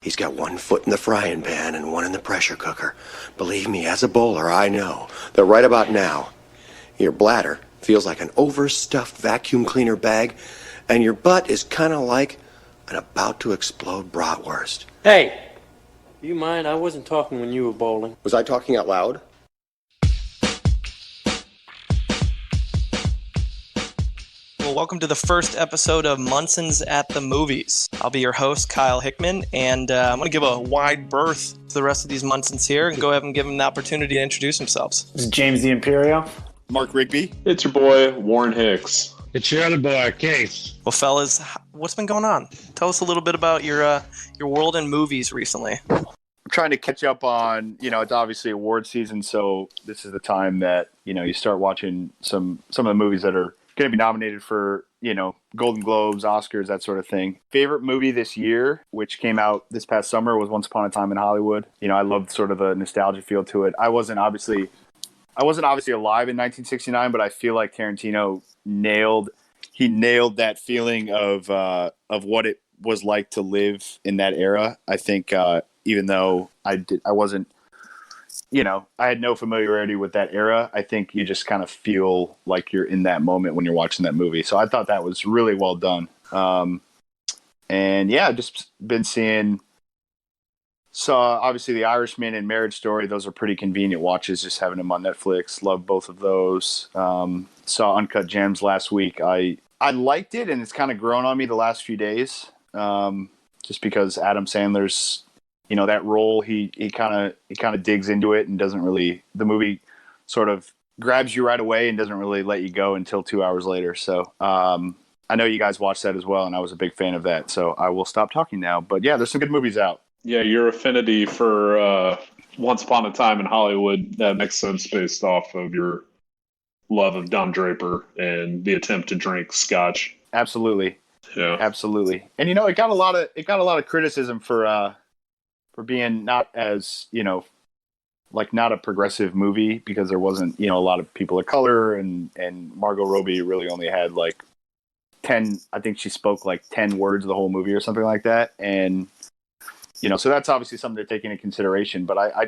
He's got one foot in the frying pan and one in the pressure cooker. Believe me, as a bowler, I know that right about now, your bladder feels like an overstuffed vacuum cleaner bag, and your butt is kind of like an about-to-explode bratwurst. Hey, you mind? I wasn't talking when you were bowling. Was I talking out loud? Well, welcome to the first episode of Munson's at the Movies. I'll be your host, Kyle Hickman, and I'm going to give a wide berth to the rest of these Munsons here and go ahead and give them the opportunity to introduce themselves. This is James the Imperio. Mark Rigby. It's your boy, Warren Hicks. It's your other boy, Case. Well, fellas, what's been going on? Tell us a little bit about your world in movies recently. I'm trying to catch up on, it's obviously award season, so this is the time that, you start watching some of the movies that are going to be nominated for, Golden Globes, Oscars, that sort of thing. Favorite movie this year, which came out this past summer, was Once Upon a Time in Hollywood. I loved sort of the nostalgia feel to it. I wasn't obviously alive in 1969, but I feel like Tarantino nailed that feeling of what it was like to live in that era. I think even though I wasn't, I had no familiarity with that era, I think you just kind of feel like you're in that moment when you're watching that movie. So I thought that was really well done. And yeah, just been saw obviously The Irishman and Marriage Story. Those are pretty convenient watches, just having them on Netflix. Love both of those. Saw Uncut Gems last week. I liked it, and it's kind of grown on me the last few days. Just because Adam Sandler's, that role, he kind of digs into it and doesn't really, the movie sort of grabs you right away and doesn't really let you go until 2 hours later. So I know you guys watched that as well, and I was a big fan of that. So I will stop talking now. But yeah, there's some good movies out. Yeah, your affinity for Once Upon a Time in Hollywood, that makes sense based off of your love of Don Draper and the attempt to drink scotch. Absolutely. Yeah. Absolutely. And it got a lot of criticism for being not as, not a progressive movie, because there wasn't, a lot of people of color, and Margot Robbie really only had 10, I think she spoke 10 words the whole movie or something like that. And so that's obviously something to take into consideration. But I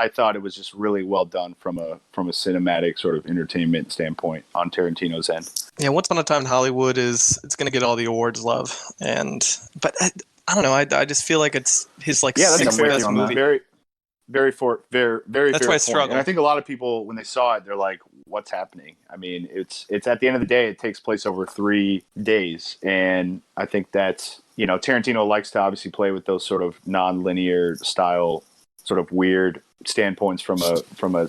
thought it was just really well done from a cinematic sort of entertainment standpoint on Tarantino's end. Yeah, Once Upon a Time in Hollywood it's going to get all the awards love, but I don't know. I just feel like it's his sixth best movie. Very, very that's why I struggle. And I think a lot of people, when they saw it, they're like, "What's happening?" I mean, it's at the end of the day, it takes place over 3 days, and I think that's Tarantino likes to obviously play with those sort of non-linear style, sort of weird standpoints from a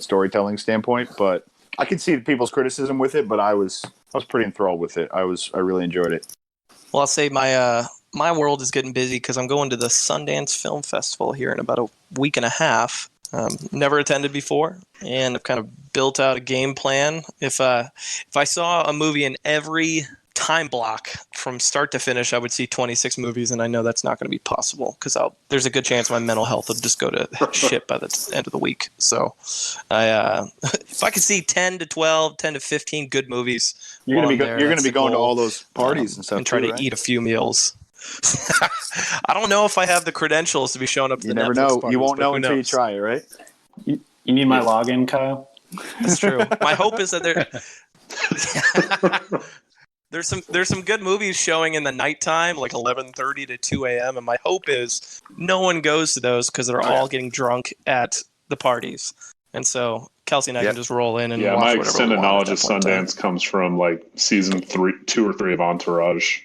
storytelling standpoint. But I could see people's criticism with it, but I was pretty enthralled with it. I really enjoyed it. Well, I'll say my world is getting busy because I'm going to the Sundance Film Festival here in about a week and a half. Never attended before, and I've kind of built out a game plan. If I saw a movie in every time block from start to finish, I would see 26 movies, and I know that's not going to be possible because there's a good chance my mental health will just go to shit by the end of the week. So if I could see 10 to 12, 10 to 15 good movies, you're going to be going to all those parties and stuff, and try to eat a few meals. I don't know if I have the credentials to be showing up to the Netflix know. parties, you won't know until you try it, right? You need my login, Kyle? That's true. My hope is that there's some good movies showing in the nighttime, like 11:30 to 2 a.m. And my hope is no one goes to those because they're all getting drunk at the parties. And so Kelsey and I can just roll in and watch my whatever extended we want knowledge of Sundance comes from season 2 or 3 of Entourage.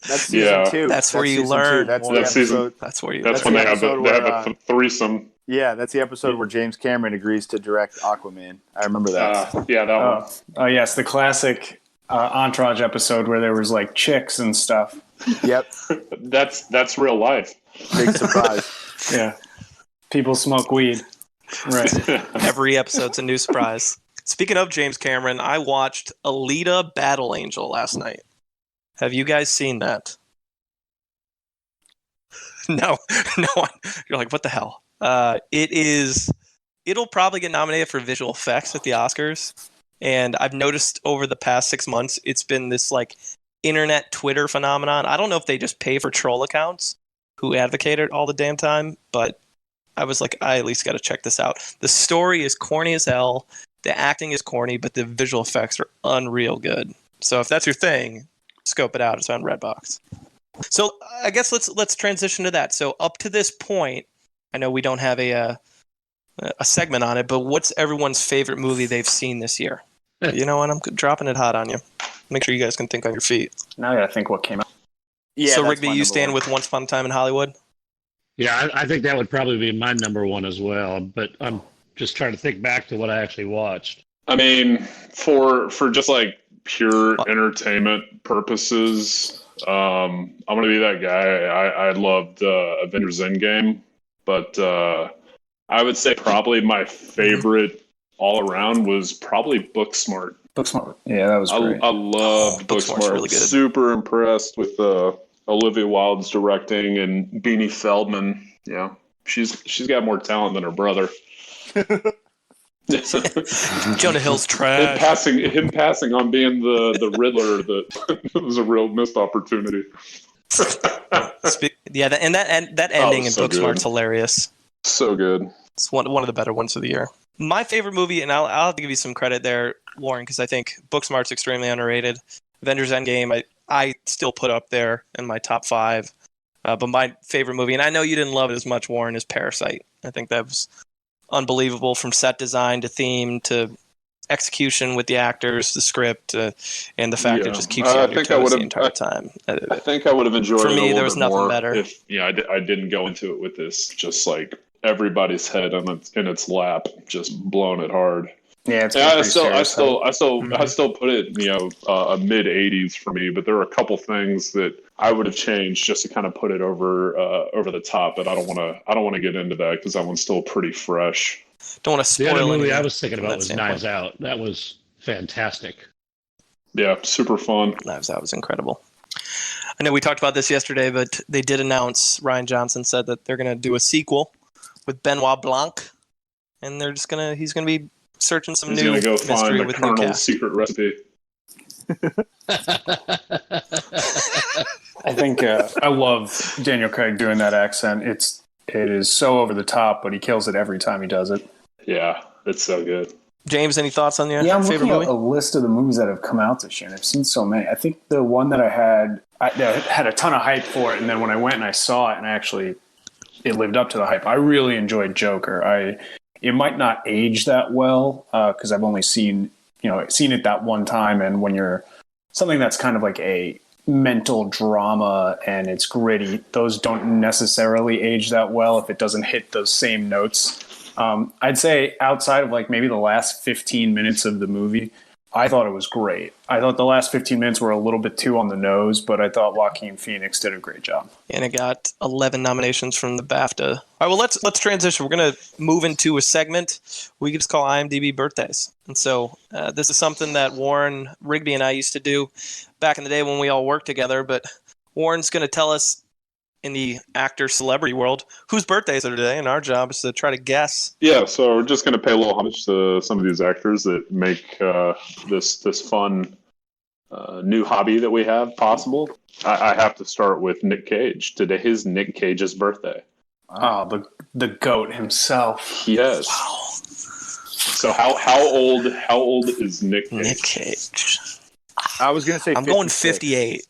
That's season 2. That's where you learn. That's where you. That's when they have a threesome. Yeah, that's the episode where James Cameron agrees to direct Aquaman. I remember that. That one. Oh yes, the classic Entourage episode where there was chicks and stuff. Yep. That's real life. Big surprise. Yeah. People smoke weed. Right. Every episode's a new surprise. Speaking of James Cameron, I watched Alita Battle Angel last night. Have you guys seen that? No one. You're like, what the hell? It'll probably get nominated for visual effects at the Oscars. And I've noticed over the past 6 months, it's been this internet Twitter phenomenon. I don't know if they just pay for troll accounts who advocate it all the damn time, but I was like, I at least got to check this out. The story is corny as hell. The acting is corny, but the visual effects are unreal good. So if that's your thing, scope it out. It's on Redbox. So I guess let's transition to that. So up to this point, I know we don't have a segment on it, but what's everyone's favorite movie they've seen this year? You know what? I'm dropping it hot on you. Make sure you guys can think on your feet. Now I gotta think what came out. Yeah. So that's Rigby, my you number stand one. with Once Upon a Time in Hollywood? Yeah, I think that would probably be my number one as well. But I'm just trying to think back to what I actually watched. I mean, for just like pure entertainment purposes, I'm gonna be that guy. I loved Avengers Endgame, but I would say probably my favorite all around was probably Booksmart. Booksmart. Yeah, that was great. I loved Booksmart's Booksmart. really good. Super impressed with Olivia Wilde's directing and Beanie Feldman. Yeah, she's got more talent than her brother. Jonah Hill's trash. Him passing on being the Riddler, that was a real missed opportunity. Yeah, that ending in so Booksmart's good. hilarious. So good. It's one of the better ones of the year. My favorite movie, and I'll have to give you some credit there, Warren, because I think Booksmart's extremely underrated. Avengers Endgame, I still put up there in my top 5. But my favorite movie, and I know you didn't love it as much, Warren, is Parasite. I think that was unbelievable, from set design to theme to execution with the actors, the script, and the fact it just keeps you on your toes the entire time. I think I would have enjoyed For it me, a little there was bit nothing more better. if I didn't go into it with this just like everybody's head in its lap, just blowing it hard. Yeah, it's I pretty serious, still put it, a mid 80s for me, but there are a couple things that I would have changed just to kind of put it over the top. But I don't want to get into that because that one's still pretty fresh. Don't want to The spoil other movie anything I was thinking from about that was standpoint. Knives Out. That was fantastic. Yeah, super fun. Knives Out was incredible. I know we talked about this yesterday, but they did announce, Ryan Johnson said that they're going to do a sequel with Benoit Blanc, and he's going to be searching some He's new gonna go mystery find the with new Colonel's cast. secret recipe. I think I love Daniel Craig doing that accent. It is so over the top, but he kills it every time he does it. Yeah, it's so good. James, any thoughts on your Yeah, I'm favorite looking movie? at a list of the movies that have come out this year, and I've seen so many. I think the one that I had a ton of hype for it, and then when I went and I saw it, and it lived up to the hype. I really enjoyed Joker. It might not age that well because I've only seen it that one time, and when you're something that's kind of like a mental drama and it's gritty, those don't necessarily age that well if it doesn't hit those same notes. I'd say outside of like maybe the last 15 minutes of the movie, I thought it was great. I thought the last 15 minutes were a little bit too on the nose, but I thought Joaquin Phoenix did a great job. And it got 11 nominations from the BAFTA. All right, well, let's transition. We're going to move into a segment we could just call IMDb Birthdays. And so this is something that Warren, Rigby, and I used to do back in the day when we all worked together. But Warren's going to tell us, in the actor celebrity world, whose birthdays are today, and our job is to try to guess. Yeah, so we're just going to pay a little homage to some of these actors that make this fun new hobby that we have possible. I have to start with Nick Cage. Today is Nick Cage's birthday. Oh, the GOAT himself. Yes. Wow. So how old is Nick Cage? Nick Cage. I was going to say I'm going 56. 58.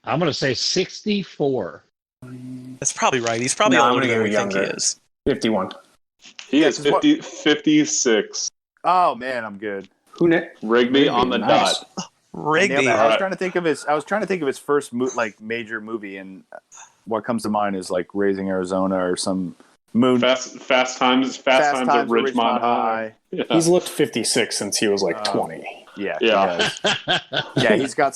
I'm going to say 64. That's probably right. He's probably No, I'm older gonna than go we think he younger. is. 51. He is 'cause 56. Oh man, I'm good. Who Nick? Rigby on the Nice. dot. Rigby. Nailed that. I was Alright. trying to think of his first major movie, and what comes to mind is like Raising Arizona or some moon. Fast Times at Ridgemont High. Yeah. He's looked 56 since he was like 20. Yeah, Yeah. he does. Yeah, he's got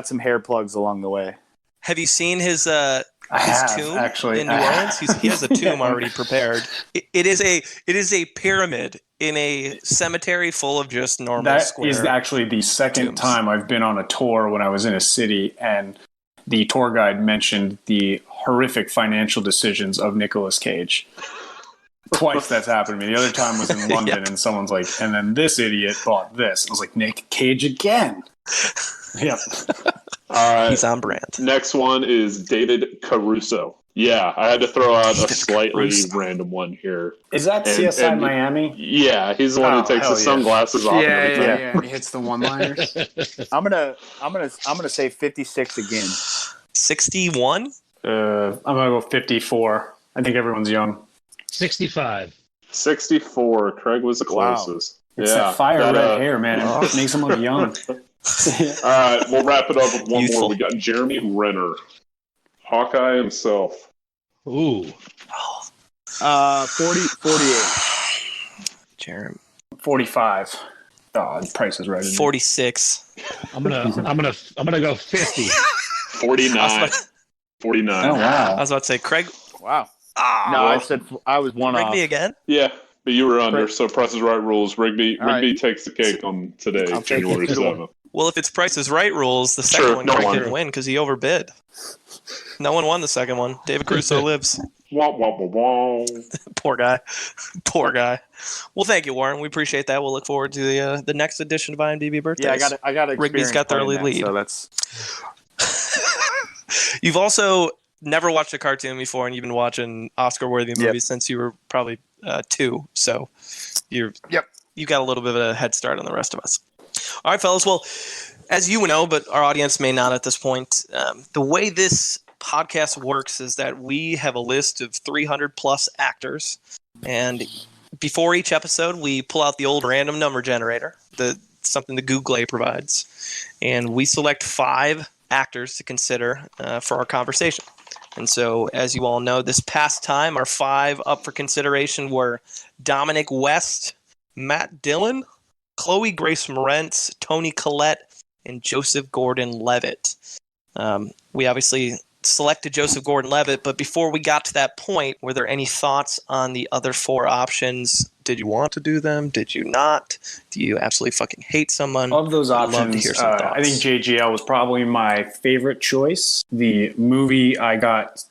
some hair plugs along the way. Have you seen his I have, tomb actually. in New Orleans? He has a tomb already prepared. It is a pyramid in a cemetery full of just normal That square. is actually the second tombs. time I've been on a tour when I was in a city, and the tour guide mentioned the horrific financial decisions of Nicolas Cage. Twice that's happened to me. The other time was in London, and someone's like, and then this idiot bought this. I was like, Nick Cage again. Yep. All right. He's on brand. Next one is David Caruso. Yeah, I had to throw out a slightly random one here. Is that CSI Miami? Yeah, he's the one who takes hell his yeah. sunglasses off. and everything. Yeah. He hits the one-liners. I'm gonna say 56 again. 61? I'm gonna go 54. I think everyone's young. 65. 64. Craig was the Wow. closest. It's that fire red hair, man. It makes him look young. All right, we'll wrap it up with one Youthful. more. We got Jeremy Renner, Hawkeye himself. Ooh. 48. Jeremy. 45. Oh, the price is right. 46. I'm gonna go 50. 49. 49. Oh, wow. I was about to say, Craig. Wow. Ah, No, I was one off. Rigby again? Yeah, but you were under, so Price is Right rules. Rigby All right. takes the cake on today, I'll take January it. 7th. Well, if it's Price is Right rules, the second Sure, one no Craig wonder. didn't win because he overbid. No one won the second one. David Caruso lives. Wah, wah, wah, wah. Poor guy. Poor guy. Well, thank you, Warren. We appreciate that. We'll look forward to the next edition of IMDb Birthdays. Yeah, I got Rigby's got the early lead. So that's You've also never watched a cartoon before, and you've been watching Oscar-worthy movies Yep. since you were probably 2. So you got a little bit of a head start on the rest of us. All right, fellas. Well, as you know, but our audience may not at this point, the way this podcast works is that we have a list of 300 plus actors, and before each episode, we pull out the old random number generator, something the Google provides, and we select 5 actors to consider for our conversation. And so, as you all know, this past time, our 5 up for consideration were Dominic West, Matt Dillon, Chloe Grace Moretz, Toni Collette, and Joseph Gordon-Levitt. We obviously selected Joseph Gordon-Levitt, but before we got to that point, were there any thoughts on the other 4 options? Did you want to do them? Did you not? Do you absolutely fucking hate someone? Of those I'd love to options, hear some thoughts. I think JGL was probably my favorite choice. The movie I got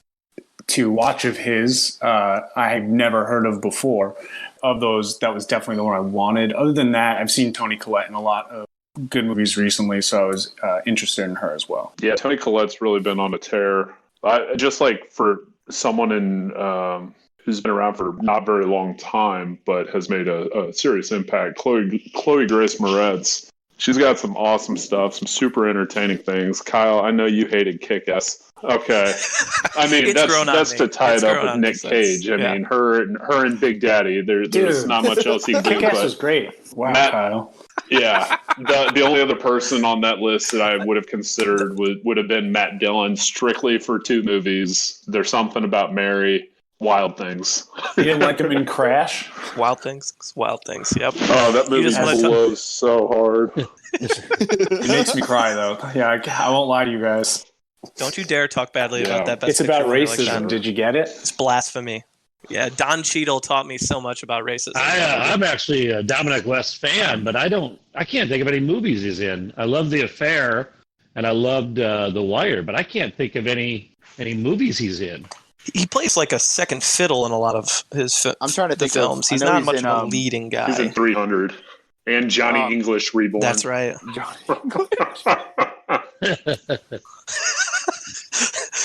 to watch of his, I had never heard of before. Of those, that was definitely the one I wanted. Other than that, I've seen Toni Collette in a lot of good movies recently, so I was interested in her as well. Yeah, Toni Collette's really been on a tear. Just like for someone who's been around for not very long time, but has made a serious impact, Chloe Grace Moretz. She's got some awesome stuff, some super entertaining things. Kyle, I know you hated Kick-Ass. Okay, I mean that's to tie it up with Nick Cage. I mean her and Big Daddy. There's not much else you can do. Kick-Ass was great. Wow, Kyle. Yeah, the only other person on that list that I would have considered would have been Matt Dillon, strictly for 2 movies. There's Something About Mary, Wild Things. You didn't like him in Crash? Wild Things. Yep. Oh, that movie blows so hard. It makes me cry, though. Yeah, I won't lie to you guys. Don't you dare talk badly about that best It's about picture movie racism. like that. Did you get it? It's blasphemy. Yeah, Don Cheadle taught me so much about racism. I'm actually a Dominic West fan, but I can't think of any movies he's in. I love The Affair, and I loved The Wire, but I can't think of any movies he's in. He plays like a second fiddle in a lot of his I'm trying to think of- films. I He's know not he's much in, of a leading guy. He's in 300 and Johnny English Reborn. That's right.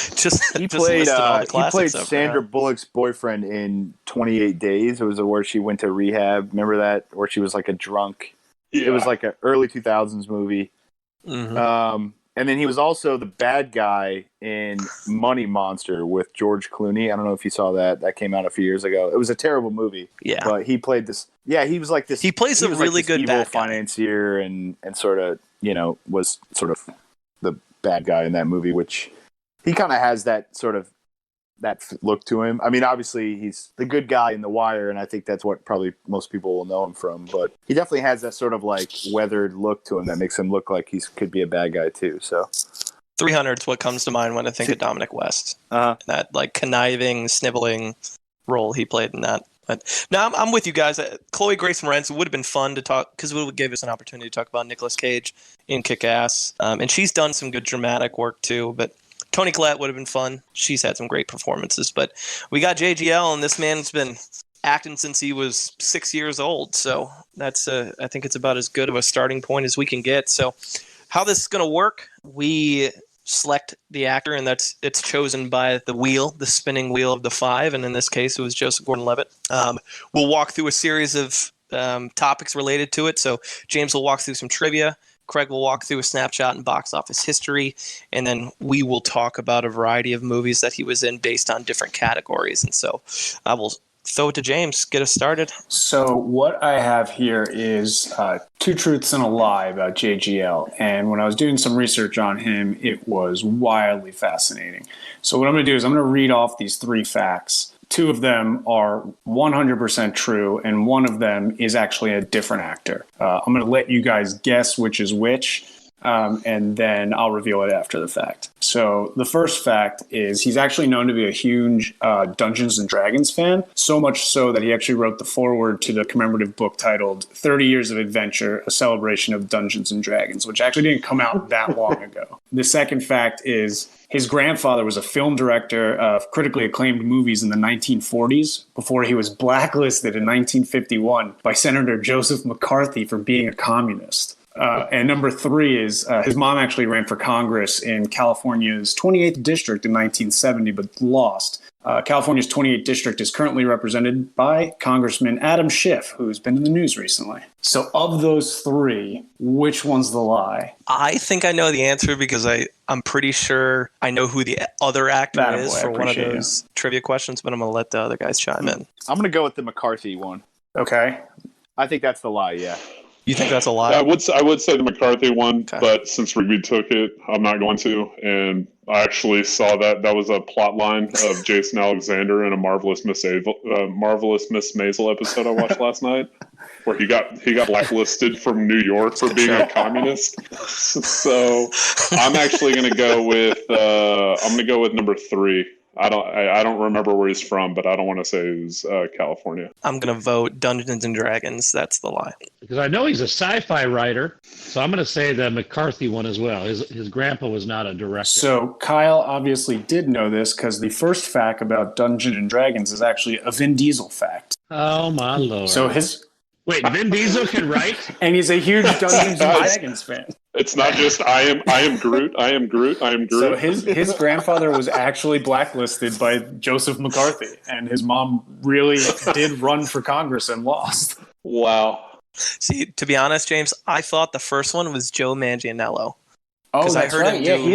He just played listed all the he classics played over Sandra there. Bullock's boyfriend in 28 Days. It was where she went to rehab. Remember that? Where she was like a drunk. Yeah. It was like an early 2000s movie. Mhm. And then he was also the bad guy in Money Monster with George Clooney. I don't know if you saw that. That came out a few years ago. It was a terrible movie. Yeah. But he played this. Yeah, he was like this. He plays a was really this good evil bad guy. financier and sort of, was sort of the bad guy in that movie, which he kind of has that sort of that look to him. I mean, obviously he's the good guy in The Wire, and I think that's what probably most people will know him from. But he definitely has that sort of like weathered look to him that makes him look like he could be a bad guy too. So 300 is what comes to mind when I think of Dominic West. Uh-huh. That like conniving, sniveling role he played in that. But now I'm with you guys. Chloe Grace Moretz would have been fun to talk because it would give us an opportunity to talk about Nicolas Cage in Kick-Ass. And she's done some good dramatic work too. But Toni Collette would have been fun. She's had some great performances. But we got JGL, and this man's been acting since he was 6 years old. So that's I think it's about as good of a starting point as we can get. So how this is going to work, we select the actor, and it's chosen by the spinning wheel of the 5, and in this case, it was Joseph Gordon-Levitt. We'll walk through a series of topics related to it. So James will walk through some trivia. Craig will walk through a snapshot and box office history, and then we will talk about a variety of movies that he was in based on different categories. And so I will throw it to James. Get us started. So what I have here is 2 truths and a lie about JGL. And when I was doing some research on him, it was wildly fascinating. So what I'm going to do is I'm going to read off these 3 facts. 2 of them are 100% true, and 1 of them is actually a different actor. I'm going to let you guys guess which is which, and then I'll reveal it after the fact. So the first fact is he's actually known to be a huge Dungeons & Dragons fan, so much so that he actually wrote the foreword to the commemorative book titled 30 Years of Adventure, A Celebration of Dungeons & Dragons, which actually didn't come out that long ago. The second fact is his grandfather was a film director of critically acclaimed movies in the 1940s before he was blacklisted in 1951 by Senator Joseph McCarthy for being a communist. And number 3 is his mom actually ran for Congress in California's 28th district in 1970, but lost. California's 28th district is currently represented by Congressman Adam Schiff, who's been in the news recently. So of those 3, which one's the lie? I think I know the answer because I'm pretty sure I know who the other actor is for one of those trivia questions, but I'm going to let the other guys chime in. I'm going to go with the McCarthy one. Okay. I think that's the lie, yeah. You think that's a lie? I would say the McCarthy one, Okay. but since we took it, I'm not going to. And I actually saw that was a plot line of Jason Alexander in a Marvelous Miss Maisel episode I watched last night, where he got blacklisted from New York for being a communist. So I'm actually going to go with number 3. I don't remember where he's from, but I don't want to say it was California. I'm going to vote Dungeons & Dragons. That's the lie. Because I know he's a sci-fi writer, so I'm going to say the McCarthy one as well. His grandpa was not a director. So Kyle obviously did know this because the first fact about Dungeons & Dragons is actually a Vin Diesel fact. Oh, my Lord. So Wait, Vin Diesel can write? and he's a huge Dungeons & Dragons fan. It's not just I am Groot. I am Groot. I am Groot. So his grandfather was actually blacklisted by Joseph McCarthy, and his mom really did run for Congress and lost. Wow. See, to be honest, James, I thought the first one was Joe Manganiello. Oh, Because I that's heard right. him Yeah, do an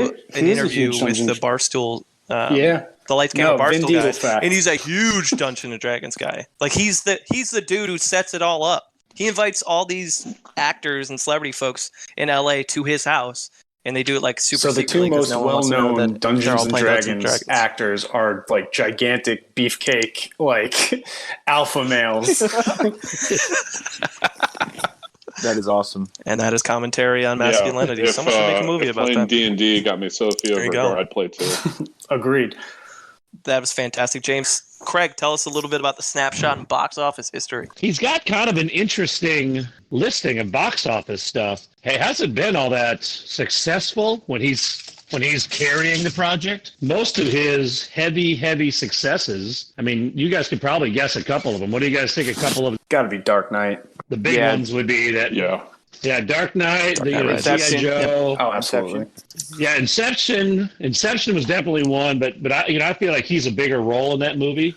he is a interview huge with the Dungeons- Barstool. Yeah. The Lights Camera Vin Barstool Diesel guy, fact. and he's a huge Dungeons and Dragons guy. Like he's the dude who sets it all up. He invites all these actors and celebrity folks in LA to his house, and they do it like super. So the 2 secretly 'cause most no one wants to know well-known that they're all Dungeons and playing Dragons actors are like gigantic beefcake, like alpha males. That is awesome. And that is commentary on masculinity. If, Someone should make a movie about playing that. D&D got me Sophia There you go. Vergara, I'd play too. Agreed. That was fantastic, James. Craig, tell us a little bit about the snapshot and box office history. He's got kind of an interesting listing of box office stuff. Hey, hasn't been all that successful when he's carrying the project. Most of his heavy successes, I mean, you guys could probably guess a couple of them. What do you guys think a couple of Got to be Dark Knight. the big ones would be that? Yeah, Dark Knight, G.I. Joe. Oh, absolutely. Yeah, Inception. Inception was definitely one, but I feel like he's a bigger role in that movie.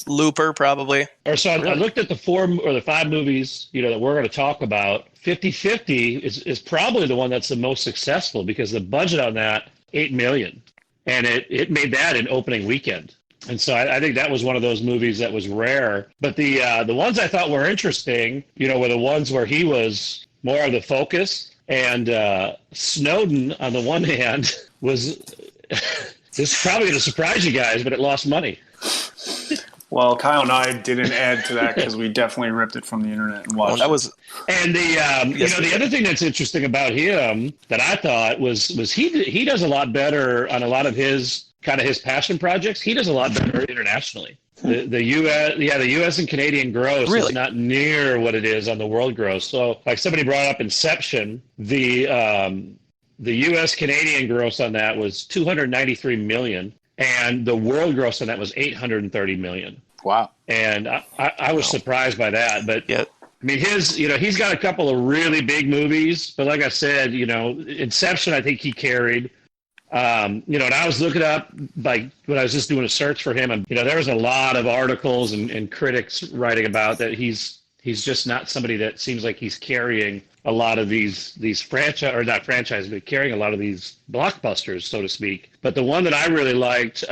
Looper, probably. I looked at the 4 or the 5 movies, that we're going to talk about. 50-50 is probably the one that's the most successful because the budget on that, $8 million, and it made that in opening weekend. And so I think that was one of those movies that was rare. But the ones I thought were interesting, were the ones where he was more of the focus. And Snowden, on the one hand, was this is probably going to surprise you guys, but it lost money. Well, Kyle and I didn't add to that because we definitely ripped it from the internet and watched it. And the other thing that's interesting about him that I thought was he does a lot better on a lot of his passion projects. He does a lot better internationally. The U.S. and Canadian gross is not near what it is on the world gross. So, like somebody brought up Inception, the U.S. Canadian gross on that was $293 million, and the world gross on that was $830 million. Wow. And I was surprised by that, but mean, he's got a couple of really big movies, but like I said, Inception, I think he carried. And I was looking up, like, when I was just doing a search for him, and, there was a lot of articles and critics writing about that he's just not somebody that seems like he's carrying a lot of these franchise, or not franchise, but carrying a lot of these blockbusters, so to speak. But the one that I really liked,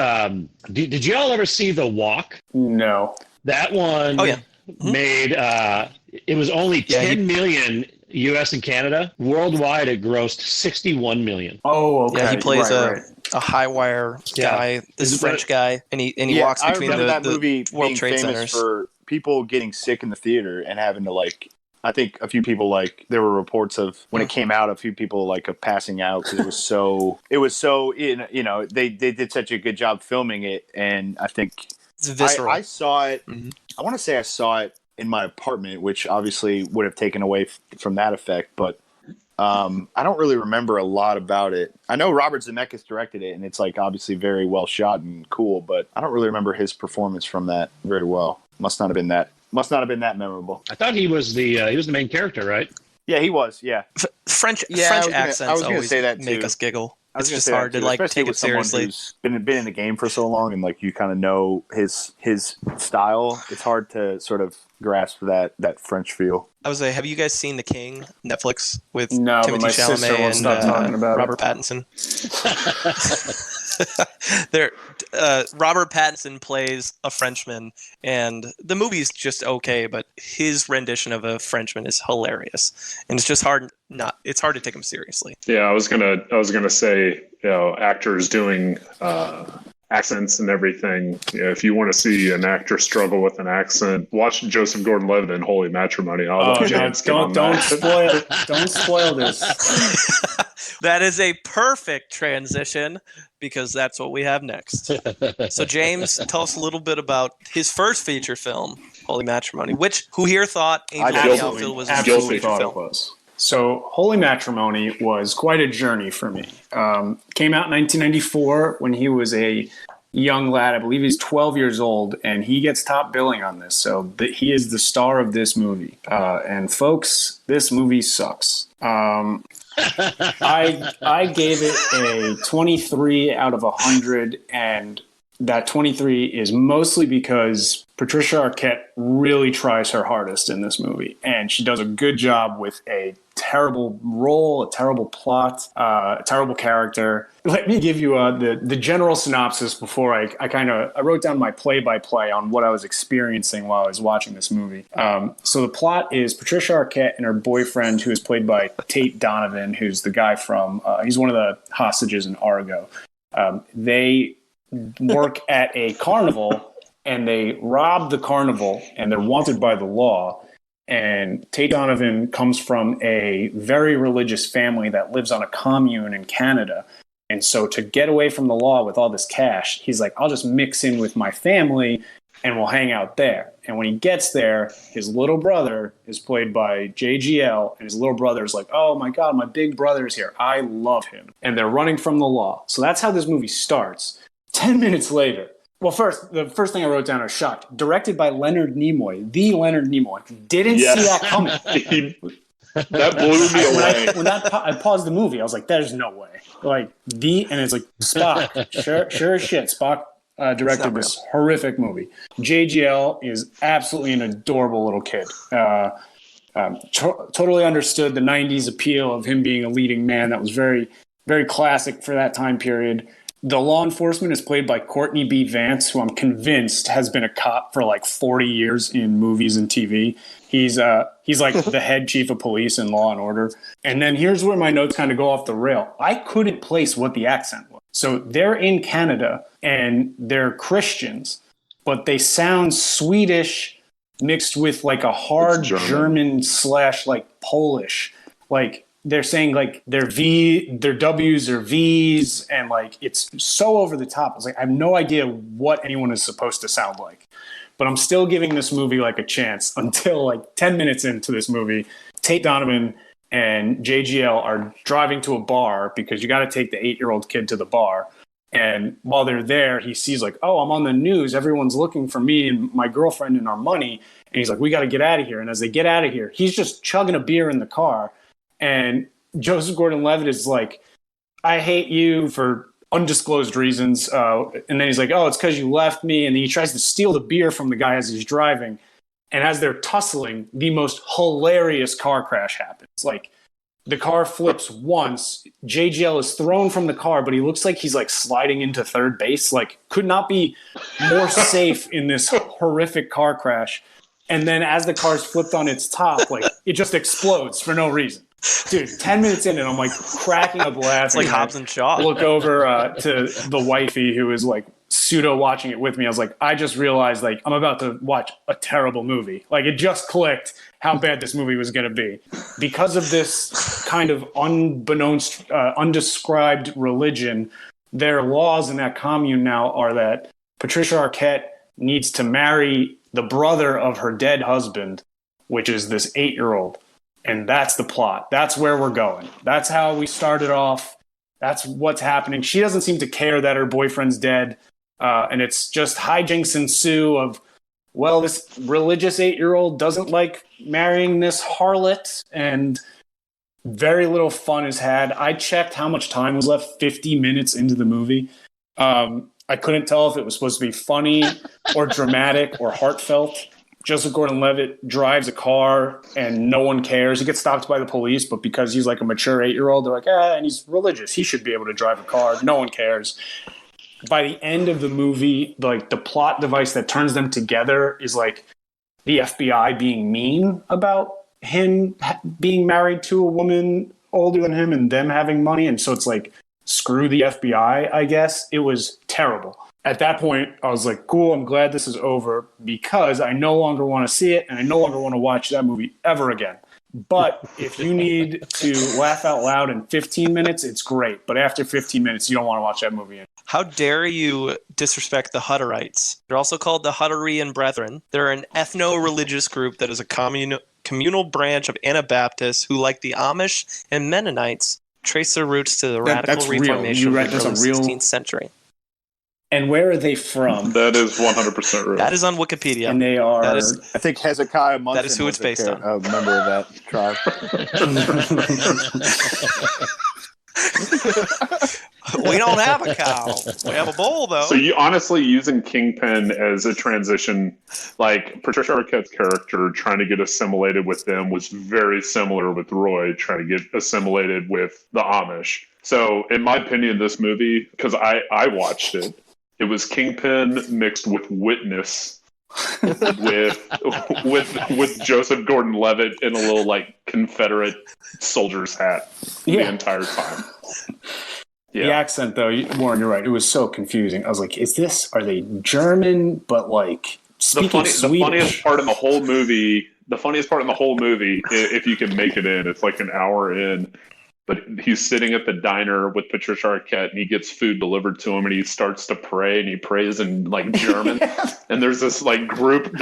did you all ever see The Walk? No. That one made, it was only 10 million U.S. and Canada. Worldwide, it grossed 61 million. Oh, okay. Yeah, he plays right. a high wire guy, this French guy, and he walks between that the movie World being Trade famous Centers. for people getting sick in the theater and having to, like, I think a few people, like, there were reports of when it came out, a few people, like, of passing out because it was so they did such a good job filming it, and I think It's visceral. I saw it. Mm-hmm. I want to say I saw it in my apartment, which obviously would have taken away from that effect, but I don't really remember a lot about it. I know Robert Zemeckis directed it, and it's, like, obviously very well shot and cool, but I don't really remember his performance from that very well. Must not have been that memorable. I thought he was the main character, right? Yeah, he was. Yeah, French I accents was gonna always say that make too. us giggle. I was It's gonna just say hard that to too, like especially take with it someone seriously. who's been in the game for so long, and, like, you kind of know his style. It's hard to sort of grasp that French feel. I was like, have you guys seen The King, Netflix, with No, but Timothy my sister Chalamet won't and stop talking about it. Robert Pattinson? Robert Pattinson plays a Frenchman, and the movie's just okay, but his rendition of a Frenchman is hilarious, and it's just hard to take him seriously. Yeah, I was gonna say, actors doing accents and everything. If you want to see an actor struggle with an accent, watch Joseph Gordon-Levitt in Holy Matrimony. Don't spoil this. That is a perfect transition, because that's what we have next. So James, tell us a little bit about his first feature film, Holy Matrimony, who here thought Angel of the Outfield was his first Absolutely feature thought film? it was. So Holy Matrimony was quite a journey for me. Came out in 1994 when he was a young lad. I believe he's 12 years old, and he gets top billing on this. So he is the star of this movie. And folks, this movie sucks. I gave it a 23 out of 100, and that 23 is mostly because Patricia Arquette really tries her hardest in this movie, and she does a good job with a terrible role, a terrible plot, a terrible character. Let me give you the general synopsis before I wrote down my play-by-play on what I was experiencing while I was watching this movie. So the plot is Patricia Arquette and her boyfriend, who is played by Tate Donovan, who's the guy from, he's one of the hostages in Argo. They work at a carnival, and they rob the carnival, and they're wanted by the law. And Tate Donovan comes from a very religious family that lives on a commune in Canada. And so to get away from the law with all this cash, he's like, I'll just mix in with my family and we'll hang out there. And when he gets there, his little brother is played by JGL, and his little brother is like, oh my God, my big brother is here. I love him. And they're running from the law. So that's how this movie starts. 10 minutes later, the first thing I wrote down, I was shocked. Directed by Leonard Nimoy, the Leonard Nimoy. Didn't see that coming. That blew me away. I paused the movie, I was like, "There's no way!" And it's like Spock. Sure as shit. Spock directed this horrific movie. JGL is absolutely an adorable little kid. Totally understood the '90s appeal of him being a leading man. That was very, very classic for that time period. The law enforcement is played by Courtney B. Vance, who I'm convinced has been a cop for like 40 years in movies and TV. He's like the head chief of police in Law and Order. And then here's where my notes kind of go off the rail. I couldn't place what the accent was. So they're in Canada and they're Christians, but they sound Swedish mixed with like a hard German / like Polish. Like, they're saying like their W's are V's, and like it's so over the top. I was like, I have no idea what anyone is supposed to sound like, but I'm still giving this movie like a chance until like 10 minutes into this movie. Tate Donovan and JGL are driving to a bar because you got to take the 8-year-old kid to the bar. And while they're there, he sees like, oh, I'm on the news. Everyone's looking for me and my girlfriend and our money. And he's like, we got to get out of here. And as they get out of here, he's just chugging a beer in the car. And Joseph Gordon-Levitt is like, I hate you for undisclosed reasons. And then he's like, oh, it's because you left me. And then he tries to steal the beer from the guy as he's driving. And as they're tussling, the most hilarious car crash happens. Like, the car flips once. JGL is thrown from the car, but he looks like he's like sliding into third base. Like, could not be more safe in this horrific car crash. And then as the car's flipped on its top, like, it just explodes for no reason. Dude, 10 minutes in and I'm like cracking up laughing. It's like Hobbs and Shaw. Look over to the wifey who is like pseudo watching it with me. I was like, I just realized like I'm about to watch a terrible movie. Like, it just clicked how bad this movie was going to be. Because of this kind of unbeknownst, undescribed religion, their laws in that commune now are that Patricia Arquette needs to marry the brother of her dead husband, which is this 8-year-old. And that's the plot. That's where we're going. That's how we started off. That's what's happening. She doesn't seem to care that her boyfriend's dead. And it's just hijinks ensue of, well, this religious 8-year-old doesn't like marrying this harlot, and very little fun is had. I checked how much time was left 50 minutes into the movie. I couldn't tell if it was supposed to be funny or dramatic or heartfelt. Joseph Gordon-Levitt drives a car and no one cares. He gets stopped by the police, but because he's like a mature 8-year-old, they're like, and he's religious. He should be able to drive a car. No one cares. By the end of the movie, like, the plot device that turns them together is like the FBI being mean about him being married to a woman older than him and them having money. And so it's like, screw the FBI, I guess. It was terrible. At that point, I was like, cool, I'm glad this is over, because I no longer want to see it and I no longer want to watch that movie ever again. But if you need to laugh out loud in 15 minutes, it's great. But after 15 minutes, you don't want to watch that movie anymore. How dare you disrespect the Hutterites? They're also called the Hutterian Brethren. They're an ethno-religious group that is a communal branch of Anabaptists who, like the Amish and Mennonites, trace their roots to the radical Reformation of the early 16th century. And where are they from? That is 100% real. That is on Wikipedia. And they are... That is, I think Hezekiah Munson that is who it's based on. A member of that tribe. We don't have a cow. We have a bull, though. So you honestly using Kingpin as a transition, like Patricia Arquette's character trying to get assimilated with them was very similar with Roy trying to get assimilated with the Amish. So in my opinion, this movie, because I watched it, it was Kingpin mixed with Witness with Joseph Gordon-Levitt in a little like Confederate soldier's hat the entire time. Yeah. The accent, though, Warren, you're right. It was so confusing. I was like, are they German, but like speaking Swedish? The funniest part in the whole movie, if you can make it in, it's like an hour in, but he's sitting at the diner with Patricia Arquette and he gets food delivered to him and he starts to pray and he prays in like German. And there's this group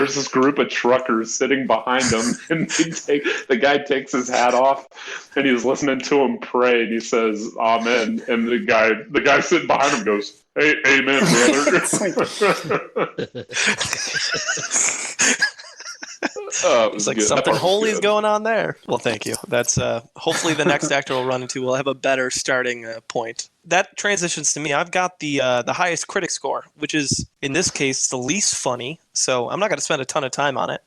of truckers sitting behind him and the guy takes his hat off and he's listening to him pray and he says, Amen. And the guy sitting behind him goes, hey, amen, brother. It's like something holy is going on there. Well, thank you. That's hopefully the next actor we'll run into will have a better starting point. That transitions to me. I've got the highest critic score, which is in this case the least funny. So I'm not going to spend a ton of time on it.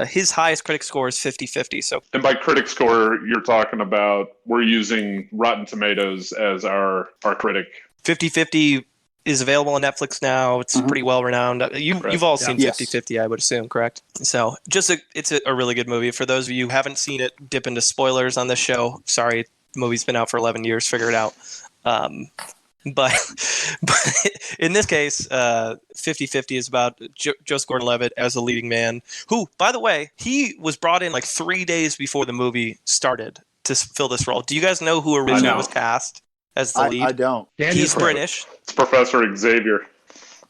His highest critic score is 50-50. So, and by critic score, you're talking about we're using Rotten Tomatoes as our critic. 50-50 is available on Netflix now. It's pretty well renowned. You've all seen 50-50, I would assume, correct? So it's a really good movie. For those of you who haven't seen it, dip into spoilers on this show. Sorry, the movie's been out for 11 years. Figure it out. But in this case, 50-50 is about Joseph Gordon-Levitt as the leading man, who, by the way, he was brought in like 3 days before the movie started to fill this role. Do you guys know who originally was cast as the lead? I don't. He's British. It's Professor Xavier.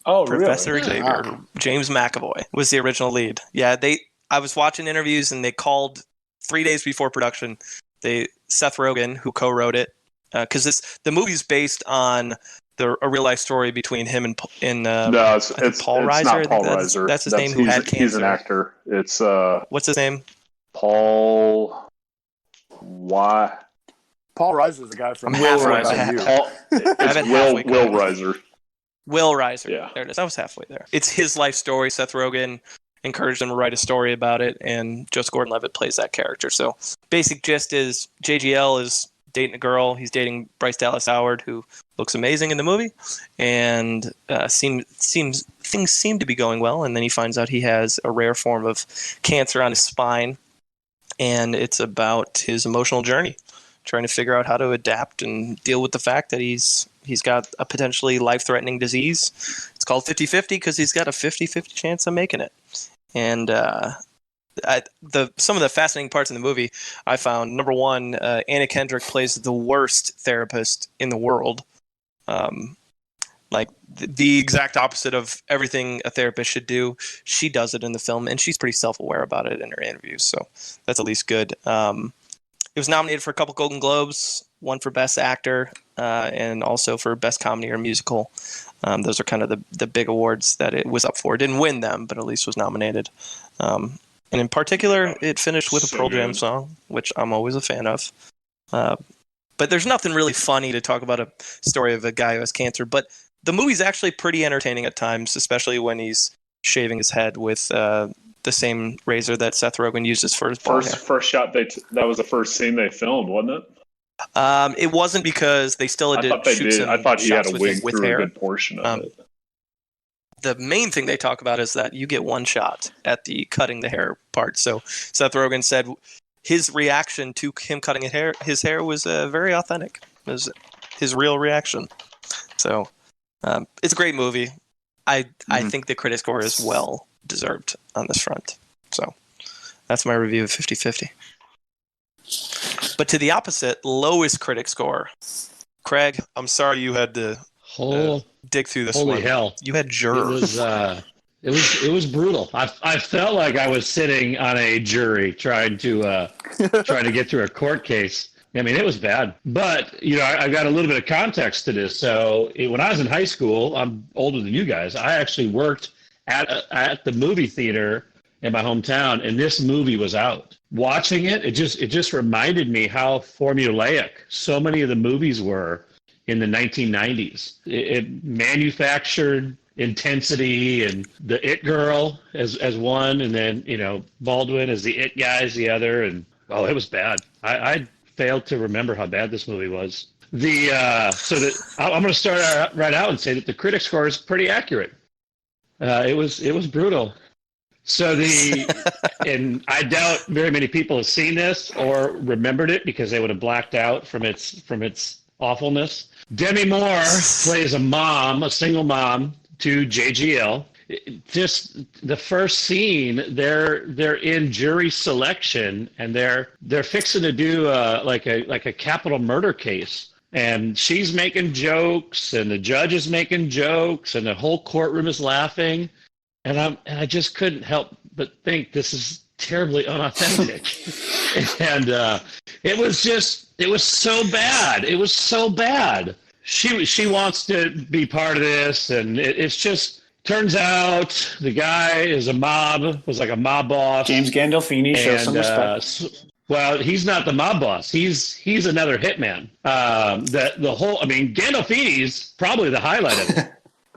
Oh, Professor really? Xavier. Wow. James McAvoy was the original lead. Yeah, I was watching interviews and they called 3 days before production. Seth Rogen, who co-wrote it, because the movie's based on a real life story between him and No, it's Paul it's Reiser. not I think Paul Reiser. that's his name. Who had cancer? He's an actor. It's What's his name? Paul. Why? Paul Reiser is the guy from I'm Will halfway. Reiser. Paul. It's Will Reiser. Will Reiser. Yeah. There it is. I was halfway there. It's his life story. Seth Rogen encouraged him to write a story about it, and Joseph Gordon-Levitt plays that character. So basic gist is JGL is dating a girl. He's dating Bryce Dallas Howard, who looks amazing in the movie, and things seem to be going well. And then he finds out he has a rare form of cancer on his spine, and it's about his emotional journey, trying to figure out how to adapt and deal with the fact that he's got a potentially life-threatening disease. It's called 50-50 because he's got a 50-50 chance of making it. And some of the fascinating parts in the movie I found, number one, Anna Kendrick plays the worst therapist in the world. Like the exact opposite of everything a therapist should do. She does it in the film, and she's pretty self-aware about it in her interviews. So that's at least good. It was nominated for a couple Golden Globes, one for Best Actor, and also for Best Comedy or Musical. Those are kind of the big awards that it was up for. It didn't win them, but at least was nominated. And in particular, it finished with a Pearl Jam song, which I'm always a fan of. But there's nothing really funny to talk about a story of a guy who has cancer. But the movie's actually pretty entertaining at times, especially when he's shaving his head with the same razor that Seth Rogen uses for his bald hair. First shot that was the first scene they filmed, wasn't it? It wasn't because they still did shoot some I thought he had shots a wig with through hair. a good portion of it. The main thing they talk about is that you get one shot at the cutting the hair part. So Seth Rogen said his reaction to him cutting his hair was very authentic. It was his real reaction. So it's a great movie. I think the critic score is well deserved on this front. So that's my review of 50-50. But to the opposite, lowest critic score. Craig, I'm sorry you had to dig through this one. Holy hell. You had Juror. It was brutal. I felt like I was sitting on a jury trying to get through a court case. I mean, it was bad. But, I got a little bit of context to this. So when I was in high school, I'm older than you guys, I actually worked at the movie theater in my hometown, and this movie was out. Watching it just reminded me how formulaic so many of the movies were in the 1990s. It manufactured intensity, and the it girl as one, and then Baldwin as the it guy as the other, and it was bad. I failed to remember how bad this movie was. I'm going to start right out and say that the critic score is pretty accurate. It was brutal. So and I doubt very many people have seen this or remembered it because they would have blacked out from its awfulness. Demi Moore plays a single mom to JGL. Just the first scene, they're in jury selection, and they're fixing to do like a capital murder case. And she's making jokes, and the judge is making jokes, and the whole courtroom is laughing. And I just couldn't help but think this is terribly unauthentic. And it was so bad. It was so bad. She wants to be part of this, and it's just turns out the guy was like a mob boss. James Gandolfini, show some respect. Well, he's not the mob boss. He's another hitman. Gandolfini's probably the highlight of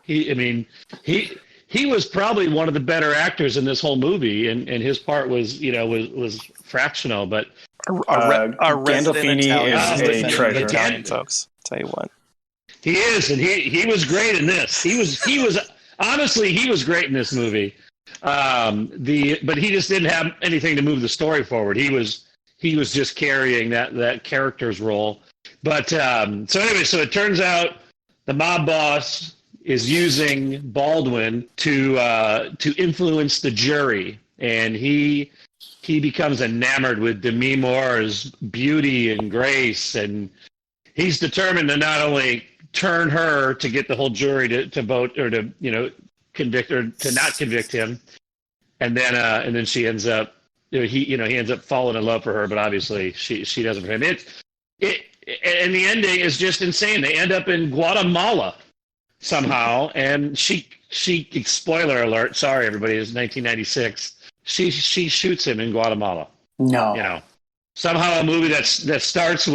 it. He was probably one of the better actors in this whole movie, and his part was fractional. But our resident Gandolfini is a treasure, Italian folks. Tell you what, he is, and he was great in this. He was honestly great in this movie. But he just didn't have anything to move the story forward. He was just carrying that character's role. But so it turns out the mob boss is using Baldwin to influence the jury, and he becomes enamored with Demi Moore's beauty and grace, and he's determined to not only turn her to get the whole jury to vote or to convict or to not convict him, and then she ends up he ends up falling in love for her, but obviously she doesn't for him. And the ending is just insane. They end up in Guatemala. somehow, and she spoiler alert, sorry everybody, it's 1996. She shoots him in Guatemala. No. You know, somehow a movie that starts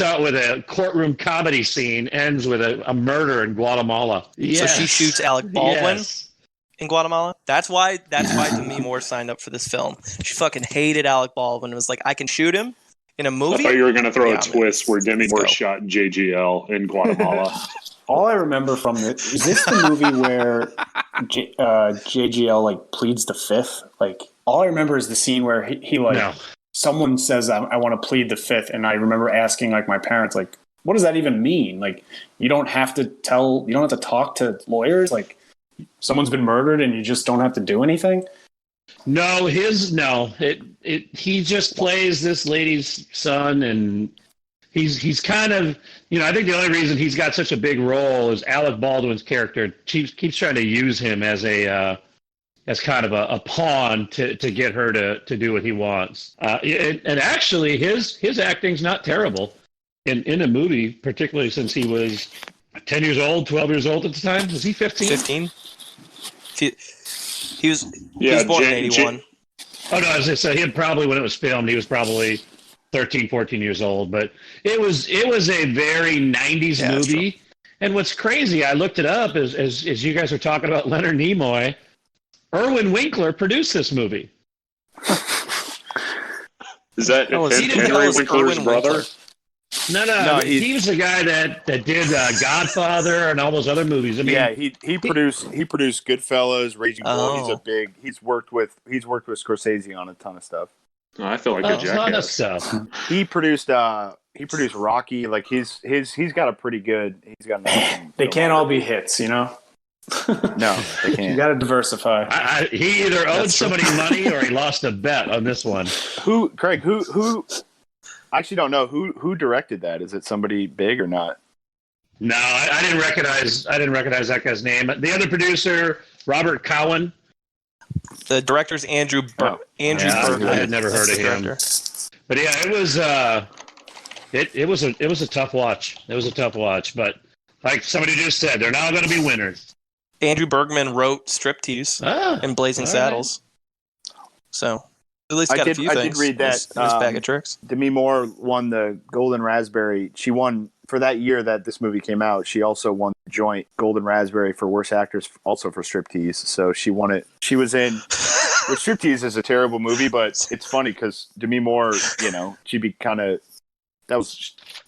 out with a courtroom comedy scene ends with a murder in Guatemala. Yes. So she shoots Alec Baldwin Yes. in Guatemala. That's why Demi Moore signed up for this film. She fucking hated Alec Baldwin and was like, I can shoot him in a I movie. thought you were going to throw Yeah, a twist where Demi let's Moore go. shot JGL in Guatemala. All I remember from it is this the movie where JGL like pleads the fifth. Like all I remember is the scene where he like No. someone says I want to plead the fifth, and I remember asking like my parents like, what does that even mean? Like you don't have to talk to lawyers. Like someone's been murdered and you just don't have to do anything. No, he just plays this lady's son, and he's kind of, I think the only reason he's got such a big role is Alec Baldwin's character keeps trying to use him as kind of a pawn to get her to do what he wants. And actually his acting's not terrible in a movie, particularly since he was 10 years old, 12 years old at the time. Was he 15? 15. He was born in 81. Oh no, so he had probably, when it was filmed, he was probably 13, 14 years old. But it was a very 90s movie. And what's crazy, I looked it up as you guys were talking about Leonard Nimoy. Erwin Winkler produced this movie. Is that Henry Winkler's brother? No, he was the guy that did Godfather and all those other movies. I mean, he produced Goodfellas, Raging Bull. He's worked with Scorsese on a ton of stuff. Oh, I feel like a a lot of jackass. stuff. He produced Rocky. Like he's got a pretty good. He's got. They can't all be hits, No, they can't. You got to diversify. He either owed somebody money or he lost a bet on this one. Craig? Who? I actually don't know who directed that. Is it somebody big or not? No, I didn't recognize that guy's name. The other producer, Robert Cowan. The director's Andrew Bergman. I had never heard of him. But yeah, it was a tough watch. It was a tough watch, but like somebody just said, they're not going to be winners. Andrew Bergman wrote Striptease and Blazing Saddles. So at least got a few things. I did read that. His bag of tricks. Demi Moore won the Golden Raspberry. She won for that year that this movie came out. She also won the joint Golden Raspberry for Worst Actress, also for Striptease. So she won it. She was in. Which Striptease is a terrible movie, but it's funny because Demi Moore, she'd be kind of.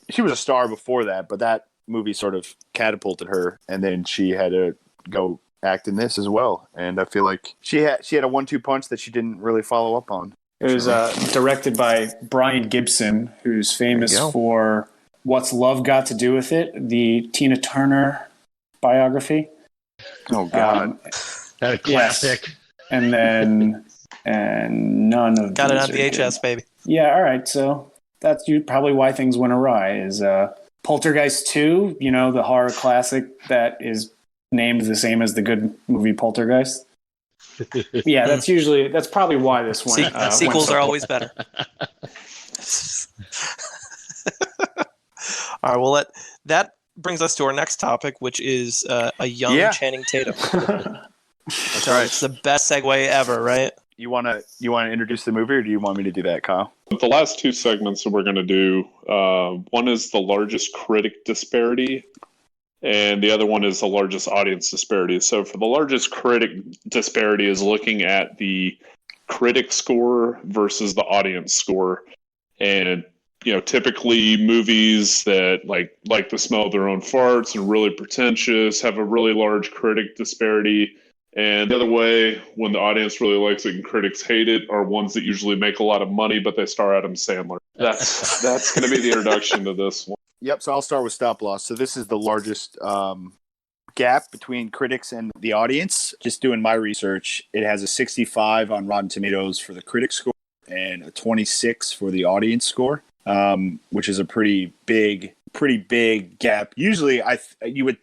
She was a star before that, but that movie sort of catapulted her, and then she had to go act in this as well. And I feel like she had a 1-2 punch that she didn't really follow up on. It was directed by Brian Gibson, who's famous for What's Love Got to Do with It, the Tina Turner biography. Oh God, a classic. Yes. And then none of got it on these are VHS, good. baby. Yeah, all right. So that's probably why things went awry. Is Poltergeist 2, the horror classic that is named the same as the good movie Poltergeist. Yeah, that's probably why this went. Sequels are always better. All right, well, that brings us to our next topic, which is a young Channing Tatum. That's right. It's the best segue ever, right? You wanna introduce the movie, or do you want me to do that, Kyle? The last two segments that we're going to do, one is the largest critic disparity, and the other one is the largest audience disparity. So for the largest critic disparity is looking at the critic score versus the audience score. And, typically movies that like the smell of their own farts and really pretentious have a really large critic disparity. And the other way, when the audience really likes it and critics hate it, are ones that usually make a lot of money, but they star Adam Sandler. That's going to be the introduction to this one. Yep. So I'll start with Stop Loss. So this is the largest gap between critics and the audience. Just doing my research, it has a 65 on Rotten Tomatoes for the critic score and a 26 for the audience score, which is a pretty big gap. Usually, you would.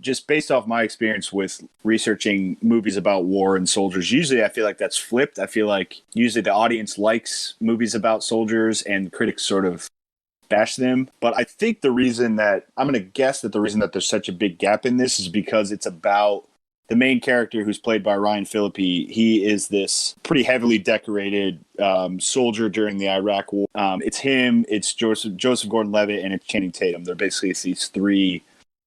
Just based off my experience with researching movies about war and soldiers, usually I feel like that's flipped. I feel like usually the audience likes movies about soldiers and critics sort of bash them. But I think the reason that I'm going to guess that the reason that there's such a big gap in this is because it's about the main character, who's played by Ryan Phillippe. He is this pretty heavily decorated soldier during the Iraq War. It's him, it's Joseph Gordon-Levitt, and it's Channing Tatum. They're basically these three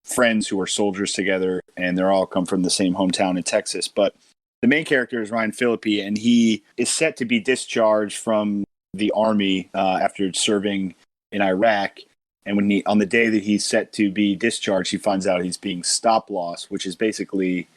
friends who are soldiers together, and they're all come from the same hometown in Texas. But the main character is Ryan Phillippe, and he is set to be discharged from the army after serving in Iraq. And when on the day that he's set to be discharged, he finds out he's being stop loss, which is basically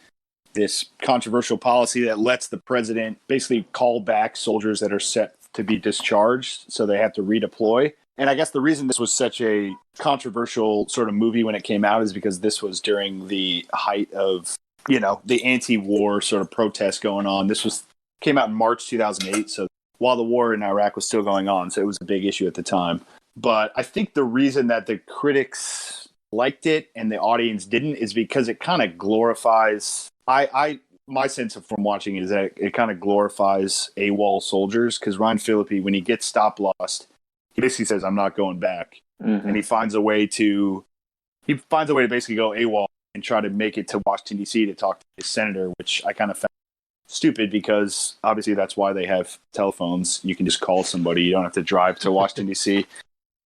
this controversial policy that lets the president basically call back soldiers that are set to be discharged, so they have to redeploy. And I guess the reason this was such a controversial sort of movie when it came out is because this was during the height of, the anti-war sort of protests going on. Came out in March 2008, so while the war in Iraq was still going on, so it was a big issue at the time. But I think the reason that the critics liked it and the audience didn't is because it kind of glorifies. My sense from watching it is that it kind of glorifies AWOL soldiers, because Ryan Phillippe, when he gets stop lost, he basically says, "I'm not going back," and he finds a way to basically go AWOL and try to make it to Washington D.C. to talk to his senator, which I kind of found stupid, because obviously that's why they have telephones. You can just call somebody. You don't have to drive to Washington D.C.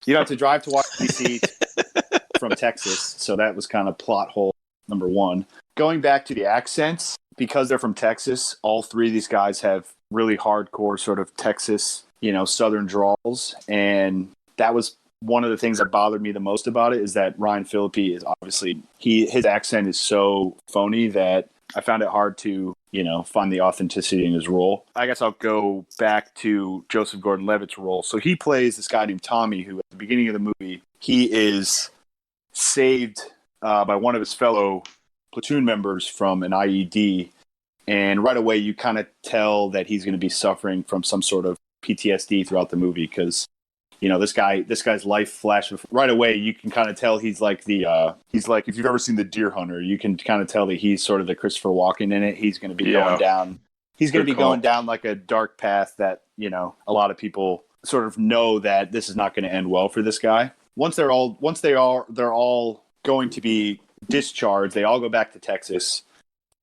You don't have to drive to Washington D.C. from Texas. So that was kind of plot hole number one. Going back to the accents, because they're from Texas, all three of these guys have really hardcore sort of Texas, Southern drawls. And that was one of the things that bothered me the most about it, is that Ryan Phillippe is obviously, his accent is so phony that I found it hard to, find the authenticity in his role. I guess I'll go back to Joseph Gordon-Levitt's role. So he plays this guy named Tommy, who at the beginning of the movie, he is saved by one of his fellow platoon members from an IED. And right away, you kind of tell that he's going to be suffering from some sort of PTSD throughout the movie, because this guy's life flashed right away. You can kind of tell he's like if you've ever seen The Deer Hunter, you can kind of tell that he's sort of the Christopher Walken in it. He's going to be going down. He's going to be going down like a dark path that a lot of people sort of know that this is not going to end well for this guy. Once they're all going to be discharged, they all go back to Texas.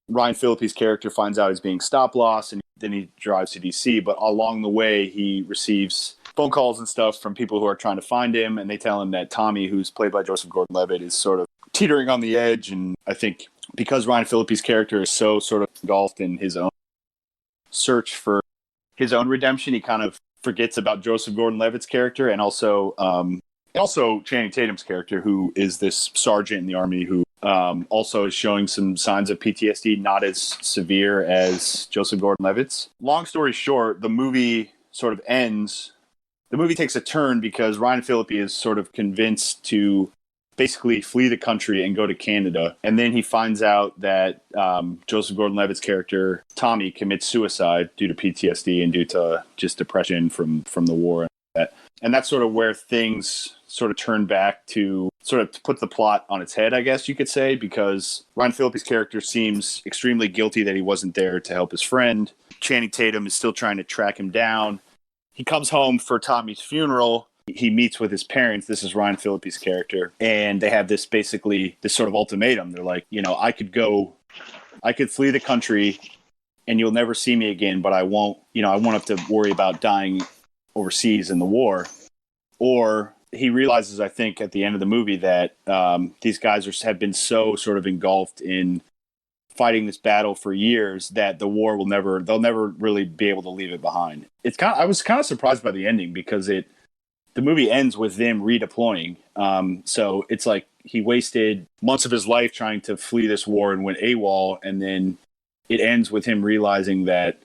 Ryan Phillippe's character finds out he's being stop loss, and then he drives to DC. But along the way, he receives phone calls and stuff from people who are trying to find him, and they tell him that Tommy, who's played by Joseph Gordon-Levitt, is sort of teetering on the edge. And I think because Ryan Phillippe's character is so sort of engulfed in his own search for his own redemption, he kind of forgets about Joseph Gordon-Levitt's character, and also Channing Tatum's character, who is this sergeant in the army who also is showing some signs of PTSD, not as severe as Joseph Gordon-Levitt's. Long story short, the movie sort of ends. The movie takes a turn because Ryan Phillippe is sort of convinced to basically flee the country and go to Canada. And then he finds out that Joseph Gordon-Levitt's character, Tommy, commits suicide due to PTSD and due to just depression from the war. And that's sort of where things sort of turn back to sort of put the plot on its head, I guess you could say, because Ryan Phillippe's character seems extremely guilty that he wasn't there to help his friend. Channing Tatum is still trying to track him down. He comes home for Tommy's funeral. He meets with his parents. This is Ryan Phillippe's character. And they have this sort of ultimatum. They're like, I could flee the country and you'll never see me again, but I won't have to worry about dying overseas in the war. Or he realizes, I think, at the end of the movie that these guys have been so sort of engulfed in fighting this battle for years that the war they'll never really be able to leave it behind. I was kind of surprised by the ending, because the movie ends with them redeploying. So it's like he wasted months of his life trying to flee this war and went AWOL, and then it ends with him realizing that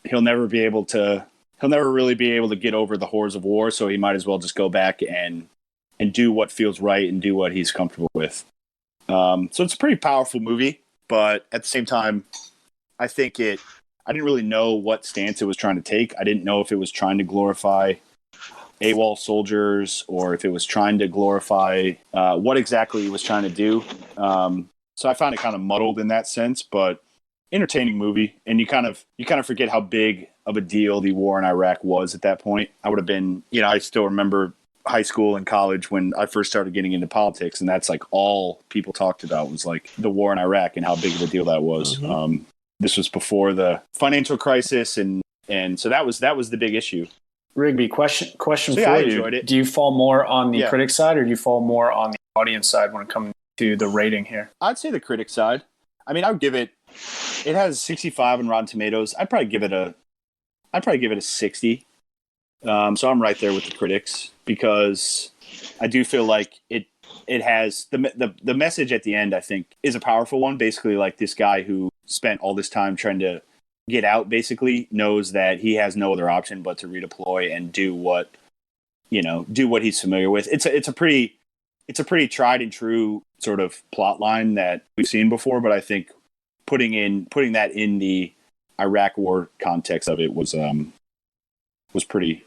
he'll never really be able to get over the horrors of war, so he might as well just go back and do what feels right and do what he's comfortable with. So it's a pretty powerful movie, but at the same time, I didn't really know what stance it was trying to take. I didn't know if it was trying to glorify AWOL soldiers or if it was trying to glorify what exactly it was trying to do. So I found it kind of muddled in that sense, but entertaining movie. And you kind of forget how big of a deal the war in Iraq was at that point. I would have been, I still remember high school and college when I first started getting into politics, and that's like all people talked about was like the war in Iraq and how big of a deal that was. Mm-hmm. This was before the financial crisis, and so that was the big issue. Rigby, question So, yeah, for I you. enjoyed it. Do you fall more on the Yeah. critic side, or do you fall more on the audience side when it comes to the rating here? I'd say the critic side. I mean, I would give it. It has 65 on Rotten Tomatoes. I'd probably give it a 60. So I'm right there with the critics because I do feel like it has the message at the end, I think, is a powerful one. Basically, like this guy who spent all this time trying to get out basically knows that he has no other option but to redeploy and do what he's familiar with. It's a pretty tried and true sort of plot line that we've seen before, but I think putting that in the Iraq war context of it was pretty.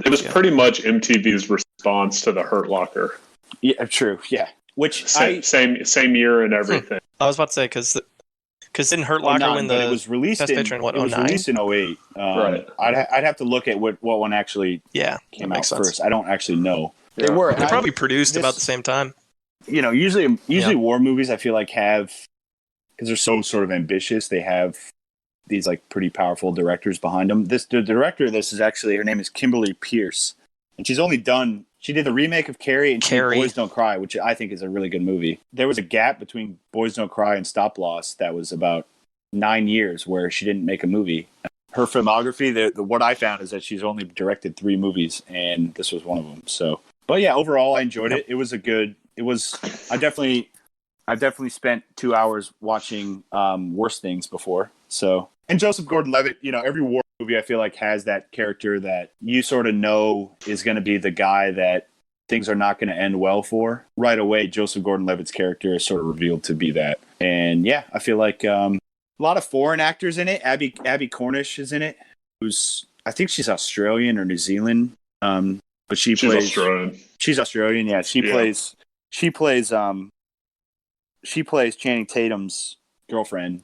It was pretty much MTV's response to the Hurt Locker. Yeah, true. Yeah, which same year and everything. I was about to say because didn't Hurt Locker win the it was released Best Picture in what, it was 09? released in 08. Right. I'd have to look at what one actually came out first. I don't actually know. They were. They're probably produced about the same time. Usually war movies I feel like have, because they're so sort of ambitious, they have these like pretty powerful directors behind them. The director of this is actually, her name is Kimberly Pierce, and she did the remake of Carrie and Boys Don't Cry, which I think is a really good movie. There was a gap between Boys Don't Cry and Stop Loss that was about 9 years where she didn't make a movie. Her filmography, what I found is that she's only directed 3 movies, and this was one of them. So, but yeah, overall I enjoyed it. I've definitely spent 2 hours watching worse things before. So, and Joseph Gordon-Levitt, every war movie I feel like has that character that you sort of know is going to be the guy that things are not going to end well for. Right away, Joseph Gordon-Levitt's character is sort of revealed to be that. And yeah, I feel like a lot of foreign actors in it. Abby Cornish is in it, I think she's Australian or New Zealand. But she's Australian. She's Australian, yeah. She plays Channing Tatum's girlfriend,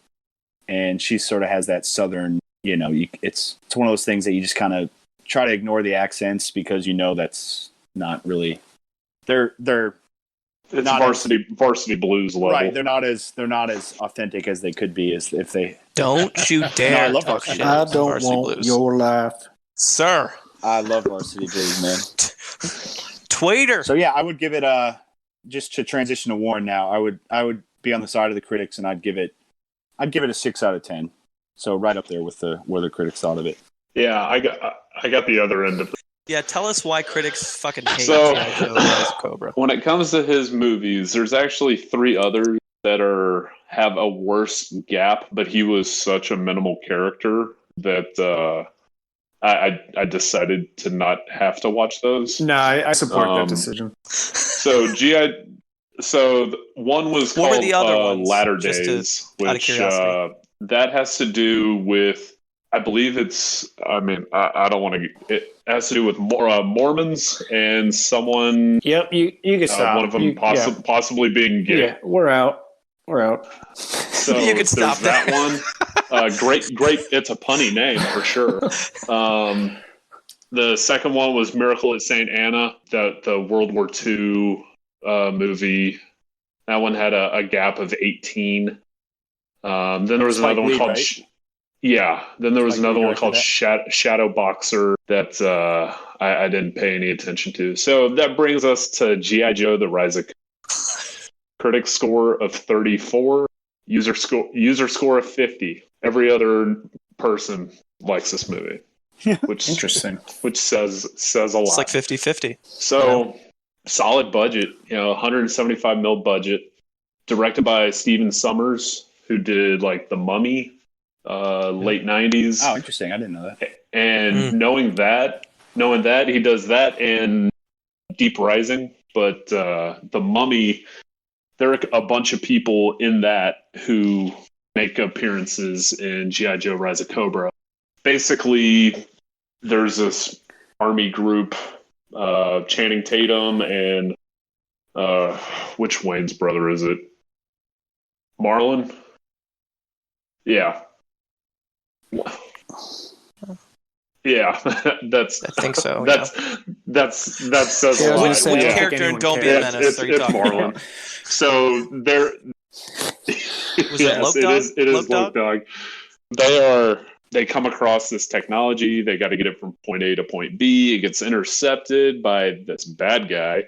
and she sort of has that southern, it's one of those things that you just kind of try to ignore the accents because that's not really they're it's not varsity blues level. Right, they're not as authentic as they could be as if they Don't you dare! I love talk Varsity shit I about don't Varsity want Blues. your life. Sir. I love Varsity Blues, man. Tweeter. So yeah, I would give it just to transition to Warren now. I would be on the side of the critics, and I'd give it a 6 out of 10. So right up there with where the critics thought of it. Yeah, I got the other end of it. Yeah, tell us why critics fucking hate So- G.I. Joe as Cobra. When it comes to his movies, there's actually 3 others that have a worse gap, but he was such a minimal character that I decided to not have to watch those. No, I support that decision. So one was What were called the other ones? Latter Just Days, out of which curiosity. that has to do with, I believe it's, I mean, I don't want to, it has to do with Mormons and someone, Yep, you can stop. one of them possibly being gay. Yeah, we're out. So You can stop there's that one. Great. It's a punny name for sure. The second one was Miracle at St. Anna, the World War II movie. That one had a gap of 18. Then there was Spike another one Lee, called right? Then there was Spike another Lee one called Shadow Boxer that I didn't pay any attention to. So that brings us to G.I. Joe: The Rise of Critic score of 34, user score of 50. Every other person likes this movie, which Interesting. which says a lot. It's like 50-50. So solid budget, 175 mil budget, directed by Steven Sommers, who did like The Mummy, late 90s. Oh, interesting. I didn't know that. And knowing that he does that and Deep Rising, but The Mummy, there are a bunch of people in that who make appearances in G.I. Joe: Rise of Cobra. Basically, there's this army group, Channing Tatum and which Wayne's brother is it? Marlon? Yeah. Yeah, that's. I think so. That says Yeah, I a was lot. gonna say, I Which don't think character in anyone Don't Be cares. a Menace are you It's talking Marlon. about? So there. Was it Yes, Lope it Dog? is. It is Lope Lope Dog. They come across this technology. They got to get it from point A to point B. It gets intercepted by this bad guy.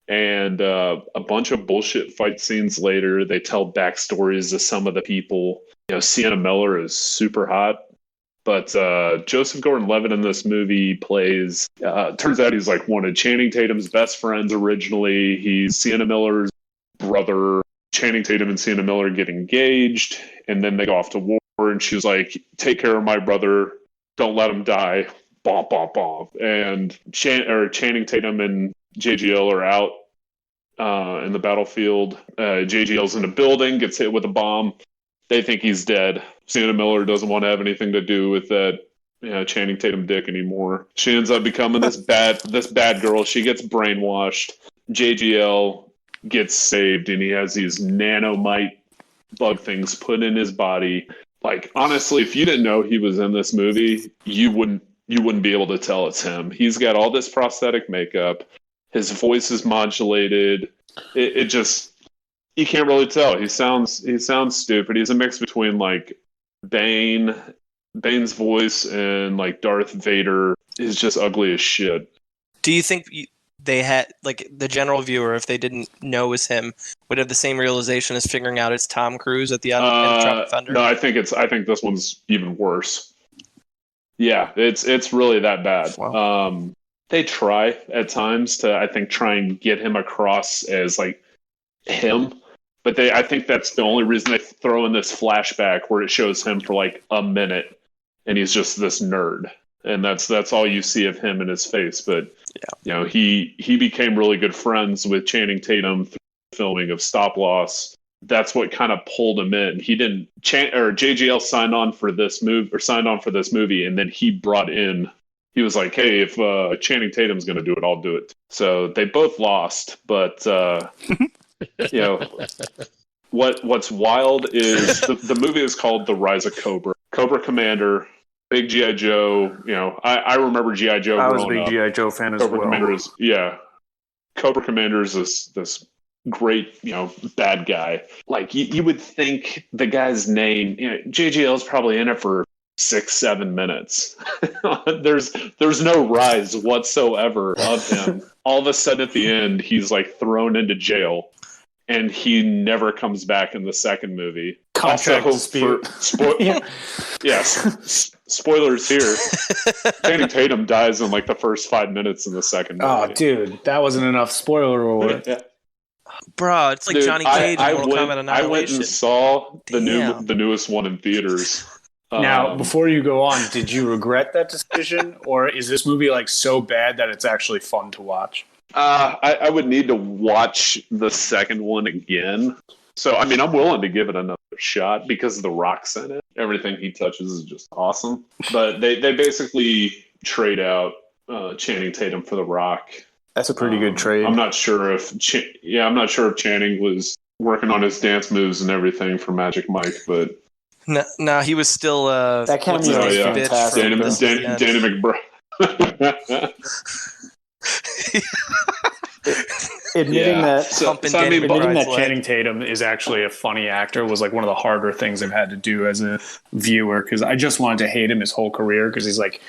And a bunch of bullshit fight scenes later, they tell backstories of some of the people. Sienna Miller is super hot. But Joseph Gordon-Levitt in this movie plays, turns out he's like one of Channing Tatum's best friends originally. He's Sienna Miller's brother. Channing Tatum and Sienna Miller get engaged, and then they go off to war, and she's like, take care of my brother. Don't let him die. Bomb, bomb, bomb. And Channing Tatum and JGL are out in the battlefield. JGL's in a building, gets hit with a bomb. They think he's dead. Sienna Miller doesn't want to have anything to do with that Channing Tatum dick anymore. She ends up becoming this bad girl. She gets brainwashed. JGL gets saved, and he has these nanomite bug things put in his body. Like, honestly, if you didn't know he was in this movie, you wouldn't be able to tell it's him. He's got all this prosthetic makeup. His voice is modulated. It just, you can't really tell. He sounds stupid. He's a mix between like Bane's voice and like Darth Vader. Is just ugly as shit. Do you think they had, like, the general viewer, if they didn't know it was him, would have the same realization as figuring out it's Tom Cruise at the end of Tropic Thunder? No, I think this one's even worse. Yeah, it's really that bad. Wow. They try at times to, I think, try and get him across as like him, but I think that's the only reason they throw in this flashback where it shows him for like a minute, and he's just this nerd, and that's all you see of him in his face. But he became really good friends with Channing Tatum through the filming of Stop Loss. That's what kind of pulled him in. He didn't, JGL signed on for this movie, and then he brought in. He was like, "Hey, if Channing Tatum's going to do it, I'll do it." So they both lost, but what's wild is the movie is called The Rise of Cobra. Cobra Commander, big G.I. Joe. I remember G.I. Joe. I was a growing big up. G.I. Joe fan as Cobra well. Commander is Cobra Commander is this great bad guy. Like you would think the guy's name. JGL is probably in it for 6-7 minutes. there's no rise whatsoever of him. All of a sudden at the end, he's like thrown into jail, and he never comes back in the second movie. Contract also, dispute. Yes, spoilers here. Channing Tatum dies in like the first 5 minutes in the second movie. Oh, dude, that wasn't enough spoiler alert. Yeah. Bro, it's like Dude, Johnny Cage in Mortal Kombat Annihilation. I went and saw the Damn. newest one in theaters. Now, before you go on, did you regret that decision, or is this movie like so bad that it's actually fun to watch? I would need to watch the second one again. So, I mean, I'm willing to give it another shot because The Rock's in it. Everything he touches is just awesome. But they basically trade out Channing Tatum for The Rock. That's a pretty good trade. I'm not sure if Channing was working on his dance moves and everything for Magic Mike, but No, he was still That cameo what's his is name, bitch from Danny This Is the End. McBride. Admitting that Leg. Channing Tatum is actually a funny actor was like one of the harder things I've had to do as a viewer, because I just wanted to hate him his whole career because he's like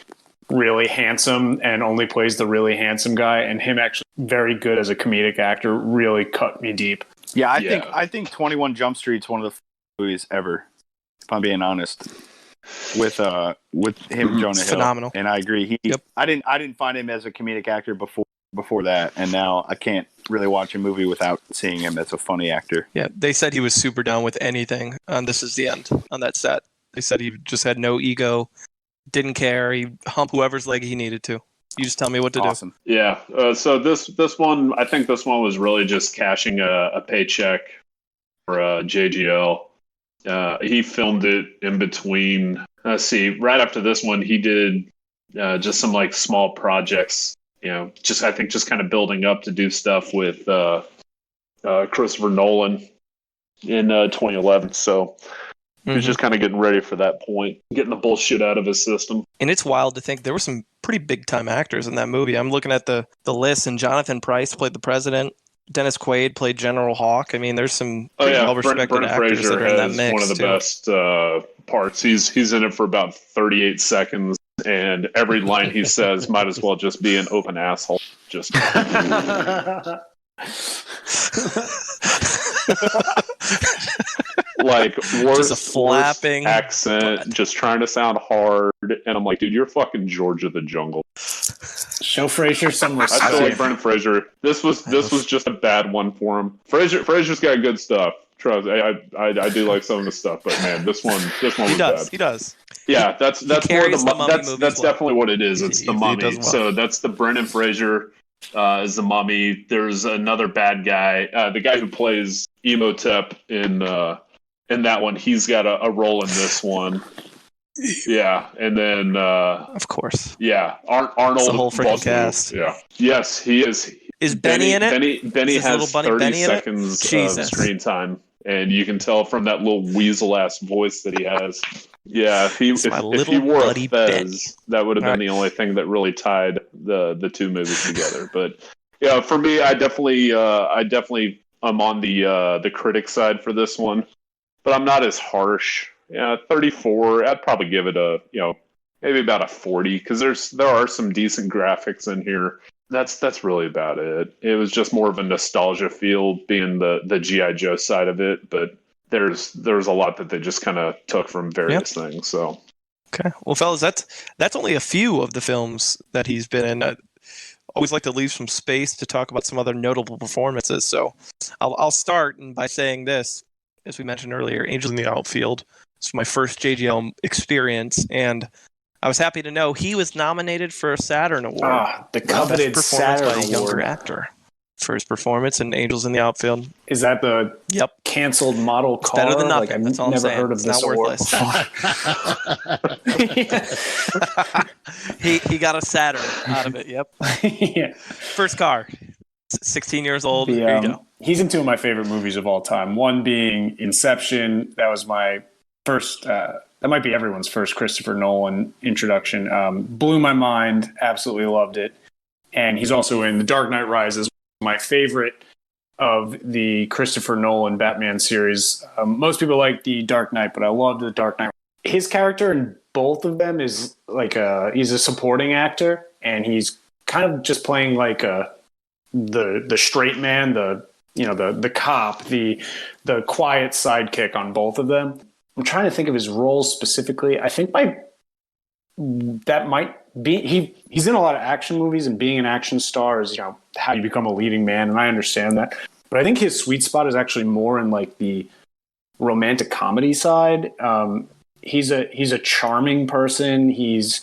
really handsome and only plays the really handsome guy, and him actually very good as a comedic actor really cut me deep. Yeah, I think 21 Jump Street's one of the movies ever, if I'm being honest. With him, Jonah Hill, phenomenal. And I agree. Yep. I didn't find him as a comedic actor before that, and now I can't really watch a movie without seeing him as a funny actor. Yeah, they said he was super down with anything on This Is the End on that set. They said he just had no ego, didn't care. He humped whoever's leg he needed to. You just tell me what to Awesome. do. Yeah. So this one, I think this one was really just cashing a paycheck for JGL. He filmed it in between. Let's see. Right after this one, he did just some like small projects. Just kind of building up to do stuff with Christopher Nolan in 2011. So He's just kind of getting ready for that point, getting the bullshit out of his system. And it's wild to think there were some pretty big time actors in that movie. I'm looking at the list, and Jonathan Pryce played the president. Dennis Quaid played General Hawk. I mean, there's some well-respected Brendan actors Fraser that are in that has mix one of the too. best parts. He's in it for about 38 seconds, and every line he says might as well just be an open asshole. Just like worst, Just a flapping worst accent, just trying to sound hard, and I'm like, dude, you're fucking Georgia the Jungle. Show Frazier some I respect. feel like Brendan Fraser. This was just a bad one for him. Fraser's got good stuff. Trust, I do like some of his stuff, but man, this one was bad. He does. Yeah, that's more that's well. definitely what it is. It's the He Mummy. does well. So that's the Brendan Fraser is the Mummy. There's another bad guy, the guy who plays Emotep in that one. He's got a role in this one. Yeah, and then Of course. yeah, Arnold. It's the whole freaking Vosloo. cast. Yeah. Yes, he is. Is Benny in it? Benny Is his has little buddy 30 Benny in it? seconds of Jesus. screen time, and you can tell from that little weasel ass voice that he has. Yeah, if he my if little he wore a buddy fez, Benny. that would have been All right. the only thing that really tied the two movies together. But yeah, for me, I definitely I'm on the critic side for this one, but I'm not as harsh. Yeah, 34. I'd probably give it a maybe about a 40 because there are some decent graphics in here. That's really about it. It was just more of a nostalgia feel being the G.I. Joe side of it, but there's a lot that they just kind of took from various things. So Okay. Well, fellas, that's only a few of the films that he's been in. I always like to leave some space to talk about some other notable performances. So I'll start by saying this. As we mentioned earlier, Angels in the Outfield. It's my first JGL experience, and I was happy to know he was nominated for a Saturn Award. The coveted Best performance Saturn by a younger Award. actor for his performance in Angels in the Outfield. Is that the Yep. canceled model It's car? better than nothing. Like, I've That's all I'm never saying. heard of It's this not award worthless. before. He got a Saturn out of it. Yep. Yeah. First car. 16 years old. Here you go. He's in two of my favorite movies of all time. One being Inception. That was my first. That might be everyone's first Christopher Nolan introduction. Blew my mind. Absolutely loved it. And he's also in The Dark Knight Rises, my favorite of the Christopher Nolan Batman series. Most people like The Dark Knight, but I loved The Dark Knight. His character in both of them is like he's a supporting actor, and he's kind of just playing like the straight man, the cop, the quiet sidekick on both of them. I'm trying to think of his roles specifically. I think that might be he's in a lot of action movies, and being an action star is how you become a leading man, and I understand that. But I think his sweet spot is actually more in like the romantic comedy side. He's a charming person. He's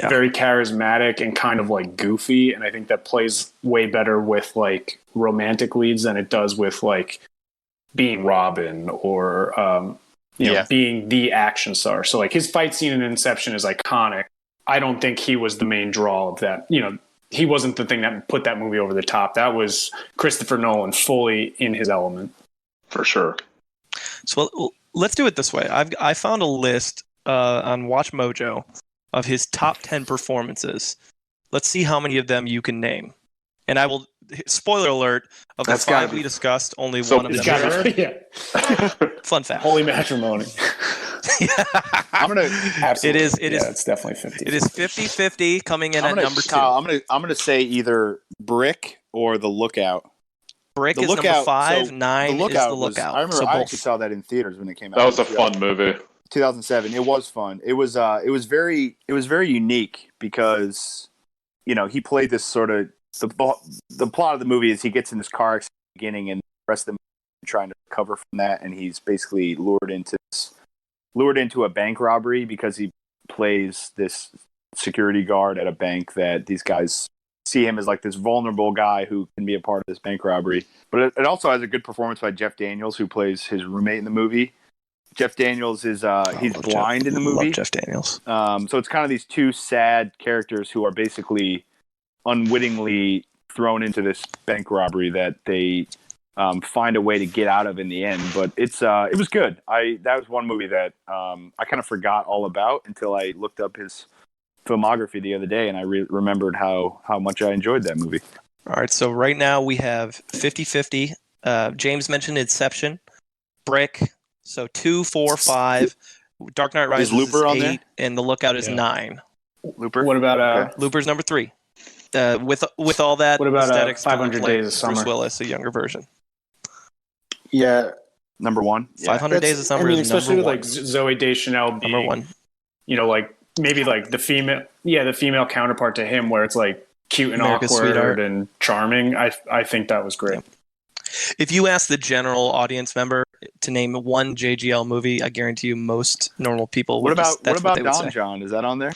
very charismatic and kind of like goofy, and I think that plays way better with like romantic leads than it does with like being Robin or being the action star. So like his fight scene in Inception is iconic. I don't think he was the main draw of that. He wasn't the thing that put that movie over the top. That was Christopher Nolan fully in his element. for sure. So let's do it this way. I found a list on Watch Mojo of his top 10 performances. Let's see how many of them you can name. And I will, spoiler alert, of the That's gotta five be- we discussed, only So one of them. Yeah. Fun fact. Holy matrimony. I'm gonna Absolutely. It is- It's definitely 50. It is 50-50 coming in I'm at gonna, number 2. Kyle, I'm gonna say either Brick or The Lookout. Brick The is number Lookout. 5, so 9 The Lookout is The was- Lookout. I remember so I both. actually saw that in theaters when it came out. That was a fun movie. 2007. It was fun. It was very unique because he played this sort of the plot of the movie is he gets in this car accident at the beginning and the rest of the movie trying to recover from that, and he's basically lured into a bank robbery because he plays this security guard at a bank that these guys see him as like this vulnerable guy who can be a part of this bank robbery. But it also has a good performance by Jeff Daniels, who plays his roommate in the movie. Jeff Daniels is he's blind in the movie. Love Jeff Daniels. So it's kind of these two sad characters who are basically unwittingly thrown into this bank robbery that they find a way to get out of in the end. But it was good. That was one movie that I kind of forgot all about until I looked up his filmography the other day, and I remembered how much I enjoyed that movie. All right, so right now we have 50-50. James mentioned Inception, Brick, so 2, 4, 5. Dark Knight Rises is Looper on 8, there? and The Lookout is 9. Looper. What about Looper's number 3. With all that What about, aesthetics, 500 play Days of Summer? Bruce Willis, a younger version. yeah? number 1? Yeah. 500 Days of Summer is especially number with 1. like Zoe Deschanel being, Number 1. like maybe like the female counterpart to him, where it's like cute and America's awkward Sweetheart. and charming. I think that was great. If you ask the general audience member to name one JGL movie, I guarantee you most normal people What would about that's what they would Don say. John? Is that on there?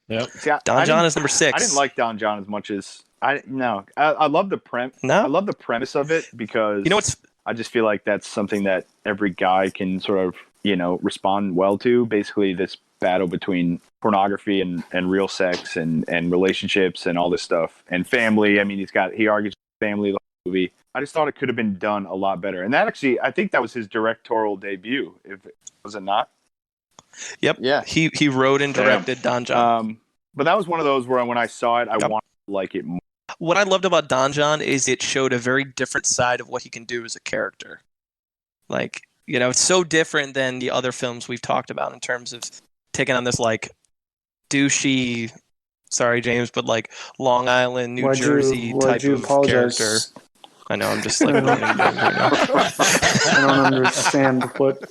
Yep. See, Don John is number 6. I didn't like Don John as much as I love the No? I love the premise of it because You know what's I just feel like that's something that every guy can sort of respond well to. Basically, this battle between pornography and real sex and relationships and all this stuff and family. I mean, he argues family the whole movie. I just thought it could have been done a lot better. And that actually, I think that was his directorial debut. Was it not? Yep. Yeah. He wrote and directed Don John. But that was one of those where when I saw it, I wanted to like it more. What I loved about Don John is it showed a very different side of what he can do as a character. Like, it's so different than the other films we've talked about in terms of taking on this like douchey, sorry James, but like Long Island, New Jersey type of character. I know, I'm just like really young right now. I don't understand what.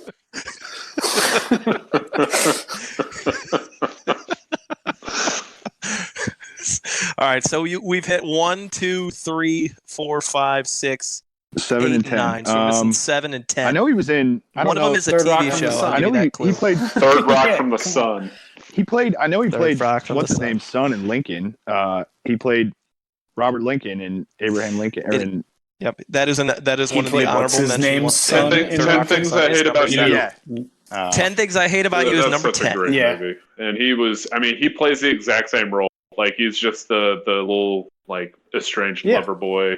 All right, so we've hit 1, 2, 3, 4, 5, 6, 7 8, and 10. 9. So we're missing 7 and 10. I know he was in. One of them is a Third Rock TV from the show. Sun. I'll I give know you he that clue. played. Third Rock from the Sun. He played. I know he Third played. Rock from What's the his Sun. name? Son in Lincoln. He played Robert Lincoln and Abraham Lincoln. Yep, that is one of the honorable what's his mentions. name? One- Son Ten in Ten Rock Things from the I Hate Sun About is You. number Yeah. 10 Things I Hate About You is That's number such a 10. great Yeah. movie. And he plays the exact same role. Like, he's just the little, like, estranged lover boy.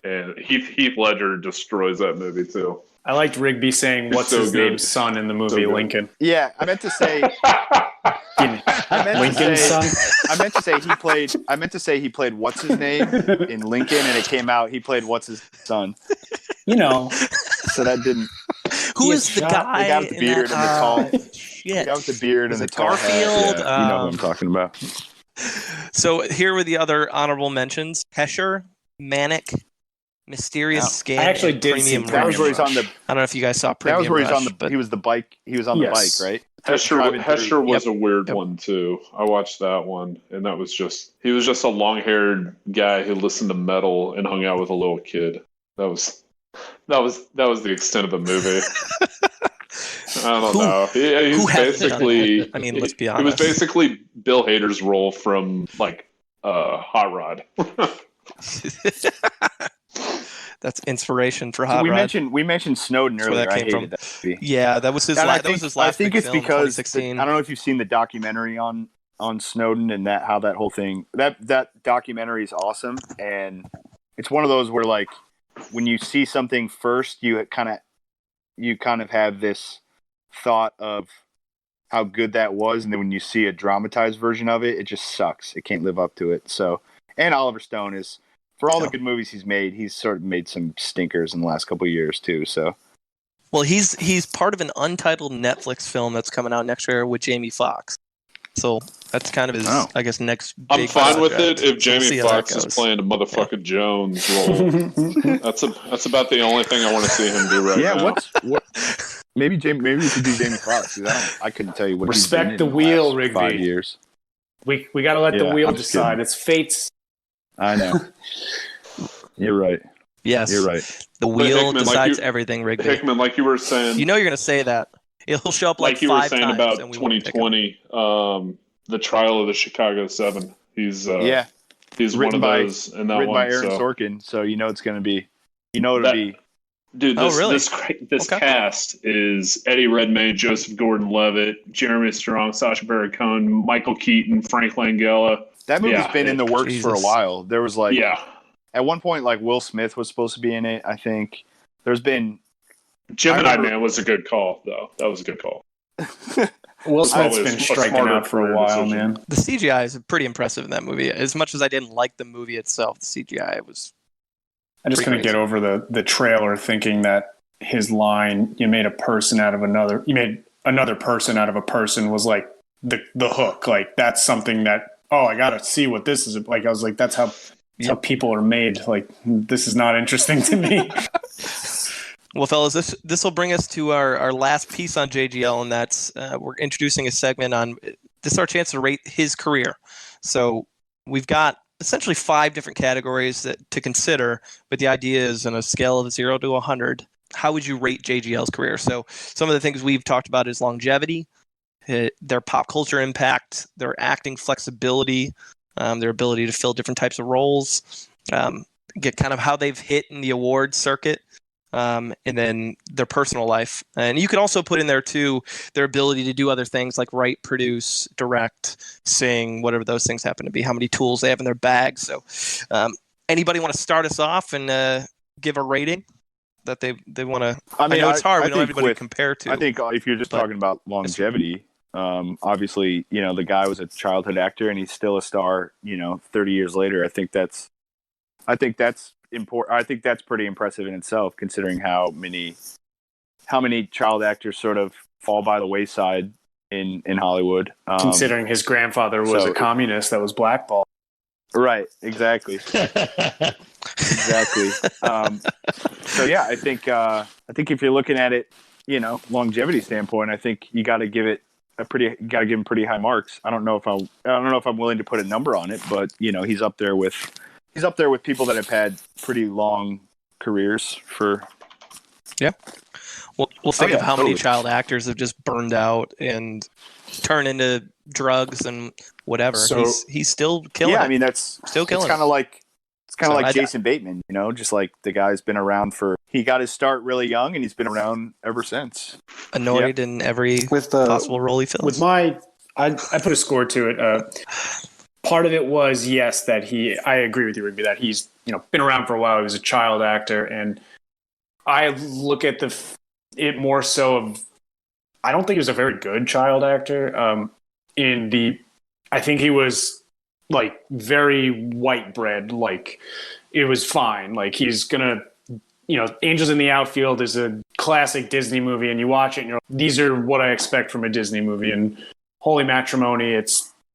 And Heath Ledger destroys that movie, too. I liked Rigby saying It's what's so his good. name's son in the movie So good. Lincoln. Yeah. I meant to say. Lincoln's son. I meant to say he played. I meant to say he played what's his name in Lincoln, and it came out he played what's his son. So that didn't. Who He is is the shot- guy? The guy with the beard and the tall. The Shit. guy with the beard Is and the it tall hat. Garfield? Yeah, you know who I'm talking about. So here were the other honorable mentions: Hesher, Manic, Mysterious Skin. I actually and did Premium see That was Rush. where he's on the. I don't know if you guys saw That Premium was where he's Rush, on the. but He was the bike. He was on the Yes. bike, right? Hesher was Yep. a weird one, too. I watched that one, and he was just a long-haired guy who listened to metal and hung out with a little kid. That was the extent of the movie. I don't know. He who was hasn't done basically. that? I mean, let's be It was honest. basically Bill Hader's role from like Hot Rod. That's inspiration for Hot we Rod. mentioned Snowden That's where earlier. that I came hated from. that movie. Yeah, that was his. And That was his last. I think big it's film, because 2016. I don't know if you've seen the documentary on Snowden and how that whole thing that documentary is awesome, and it's one of those where like when you see something first, you kind of have this thought of how good that was, and then when you see a dramatized version of it, it just sucks. It can't live up to it. So, and Oliver Stone is. For all the good movies he's made, he's sort of made some stinkers in the last couple of years too. So, Well, he's part of an untitled Netflix film that's coming out next year with Jamie Foxx. So that's kind of his, I guess, next big I'm fine with project. it if So we'll Jamie see how that Foxx is goes. playing a motherfucking Jones role. That's about the only thing I want to see him do right now. maybe we should do Jamie Foxx. I couldn't tell you what. Respect he's been the in wheel, last Rigby. 5 years. We got to let the Yeah, wheel I'm just decide. kidding. It's fate's. I know. You're right. Yes, You're right. the wheel Hickman, decides everything, Rigby. Hickman, like you were saying, You know you're going to say that. It'll show up like you were 5 saying times, about and we won't pick him. 2020, the trial of the Chicago 7. He's Yeah. he's one Written of by- those in that Written one. by Aaron so. Sorkin, so you know it's going to be. You know it'll That- be. Dude, Oh, this really? this Okay. cast is Eddie Redmayne, Joseph Gordon-Levitt, Jeremy Strong, Sacha Baron Cohen, Michael Keaton, Frank Langella. That movie's Yeah, been in the works for a Jesus. while. There was like Yeah, at one point like Will Smith was supposed to be in it. I think there's been Gemini Man was a good call, though. That was a good call. Will Smith's probably been a striking smarter out for a career while, decision. man. The CGI is pretty impressive in that movie. As much as I didn't like the movie itself, the CGI was. I just couldn't Pretty get over the trailer thinking that his line, you made another person out of a person, was like the hook. Like, that's something that, I got to see what this is. Like, I was like, that's how people are made. Like, this is not interesting to me. Well, fellas, this will bring us to our last piece on JGL, and that's we're introducing a segment on this is our chance to rate his career. So we've got essentially 5 different categories to consider, but the idea is on a scale of 0 to 100, how would you rate JGL's career? So some of the things we've talked about is longevity, their pop culture impact, their acting flexibility, their ability to fill different types of roles, get kind of how they've hit in the award circuit. And then their personal life. And you could also put in there, too, their ability to do other things like write, produce, direct, sing, whatever those things happen to be, how many tools they have in their bag. So anybody want to start us off and give a rating that they want to – I know it's hard. We don't have anybody to compare to. I think if you're just talking about longevity, obviously, the guy was a childhood actor and he's still a star, 30 years later. I think that's important. I think that's pretty impressive in itself, considering how many child actors sort of fall by the wayside in Hollywood. Considering his grandfather was a communist that was blackballed. Right. Exactly. Exactly. So yeah, I think if you're looking at it, longevity standpoint, I think you got to give it him pretty high marks. I don't know if I'm willing to put a number on it, but he's up there with people that have had pretty long careers for. Yeah. We'll think of how many child actors have just burned out and turned into drugs and whatever. So, he's still killing it. Yeah, I mean, that's still killing it. It's kind of like Jason Bateman, just like the guy's been around he got his start really young and he's been around ever since. Annoyed in every possible role he fills. I put a score to it. Part of it was, yes, that I agree with you, Rigby, that he's, been around for a while. He was a child actor. And I look at it more so of, I don't think he was a very good child actor. I think he was like very white bread. Like, it was fine. Like, he's gonna, Angels in the Outfield is a classic Disney movie, and you watch it and you're like, these are what I expect from a Disney movie. And Holy Matrimony,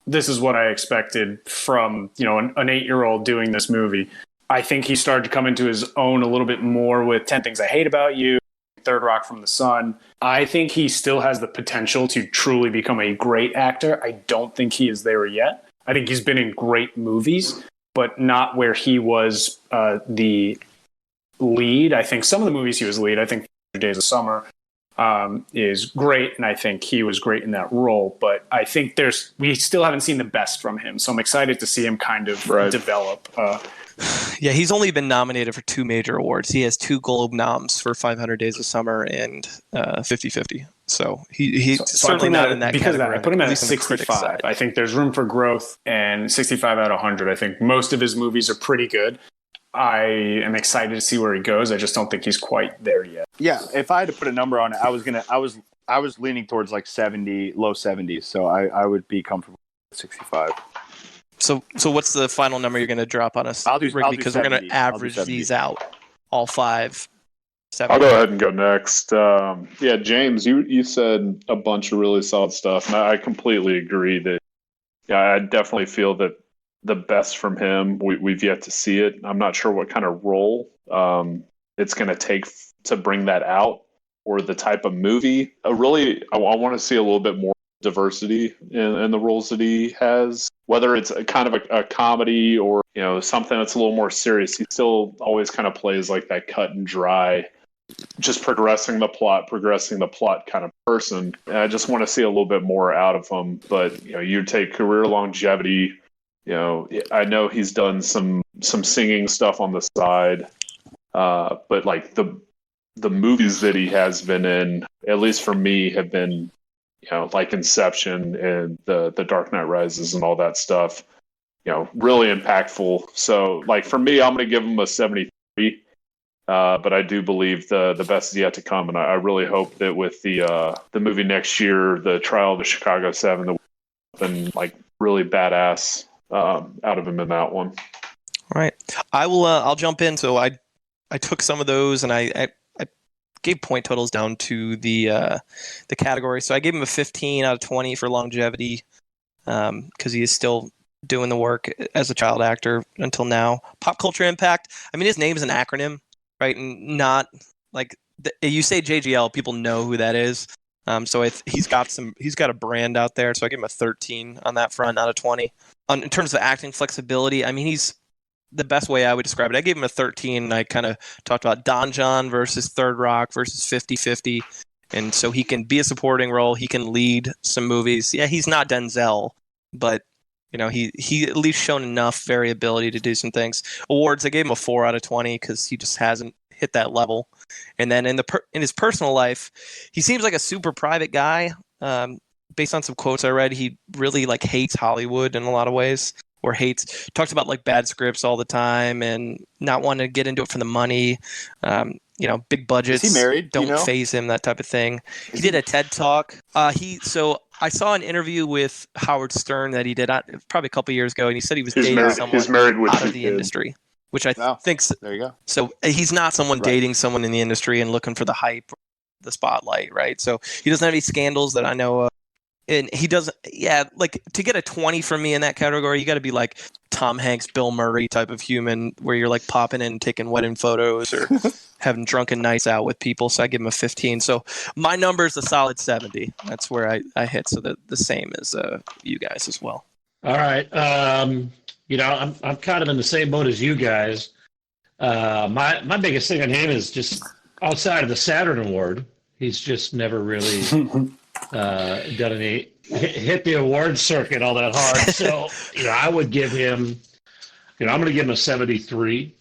this is what I expected from, an 8-year-old doing this movie. I think he started to come into his own a little bit more with 10 Things I Hate About You, Third Rock from the Sun. I think he still has the potential to truly become a great actor. I don't think he is there yet. I think he's been in great movies, but not where he was the lead. I think some of the movies he was lead. I think Days of Summer is great, and I think he was great in that role. But I think we still haven't seen the best from him, so I'm excited to see him kind of develop. Yeah, he's only been nominated for 2 major awards. He has 2 Globe noms for 500 Days of Summer and 50/50. So he's certainly not in that category. I put him at 65. I think there's room for growth, and 65 out of 100. I think most of his movies are pretty good. I am excited to see where he goes. I just don't think he's quite there yet. Yeah, if I had to put a number on it, I was leaning towards like 70, low 70s. So I would be comfortable with 65. So what's the final number you're going to drop on us, Rick? Because we're going to average these out, all 5. 70. I'll go ahead and go next. Yeah, James, you said a bunch of really solid stuff, and I completely agree that. Yeah, I definitely feel that the best from him, we've yet to see it. I'm not sure what kind of role it's going to take to bring that out, or the type of movie. I want to see a little bit more diversity in the roles that he has, whether it's a kind of a comedy or something that's a little more serious. He still always kind of plays like that cut and dry, just progressing the plot kind of person. And I just want to see a little bit more out of him. But you take career longevity. I know he's done some singing stuff on the side, but like the movies that he has been in, at least for me, have been like Inception and the Dark Knight Rises and all that stuff. Really impactful. So like for me, I'm going to give him a 73. But I do believe the best is yet to come, and I really hope that with the movie next year, the Trial of the Chicago 7, that and like really badass out of him in that one. All right, I will. I'll jump in. So I took some of those and I gave point totals down to the category. So I gave him a 15 out of 20 for longevity because he is still doing the work as a child actor until now. Pop culture impact. I mean, his name is an acronym, right? And not like you say JGL, people know who that is. So he's got a brand out there. So I give him a 13 on that front out of 20. In terms of acting flexibility, I mean, he's the best way I would describe it. I gave him a 13, and I kind of talked about Don John versus Third Rock versus 50-50. And so he can be a supporting role. He can lead some movies. Yeah, he's not Denzel, but he at least shown enough variability to do some things. Awards, I gave him a 4 out of 20 because he just hasn't hit that level. And then in his personal life, he seems like a super private guy. Based on some quotes I read, he really hates Hollywood in a lot of ways, or talks about bad scripts all the time and not wanting to get into it for the money. Big budgets. Is he married? Don't faze him, that type of thing. He did a TED Talk. So I saw an interview with Howard Stern that he did probably a couple years ago, and he said he was dating someone out of the industry, which I think. There you go. So he's not someone dating someone in the industry and looking for the hype, the spotlight, right? So he doesn't have any scandals that I know of. And he doesn't, to get a 20 from me in that category, you got to be like Tom Hanks, Bill Murray type of human where you're popping in and taking wedding photos or having drunken nights out with people. So I give him a 15. So my number is a solid 70. That's where I hit. So the same as you guys as well. All right. I'm kind of in the same boat as you guys. My biggest thing on him is just outside of the Saturn Award, he's just never really done any hit the award circuit all that hard. So I would give him, I'm going to give him a 73.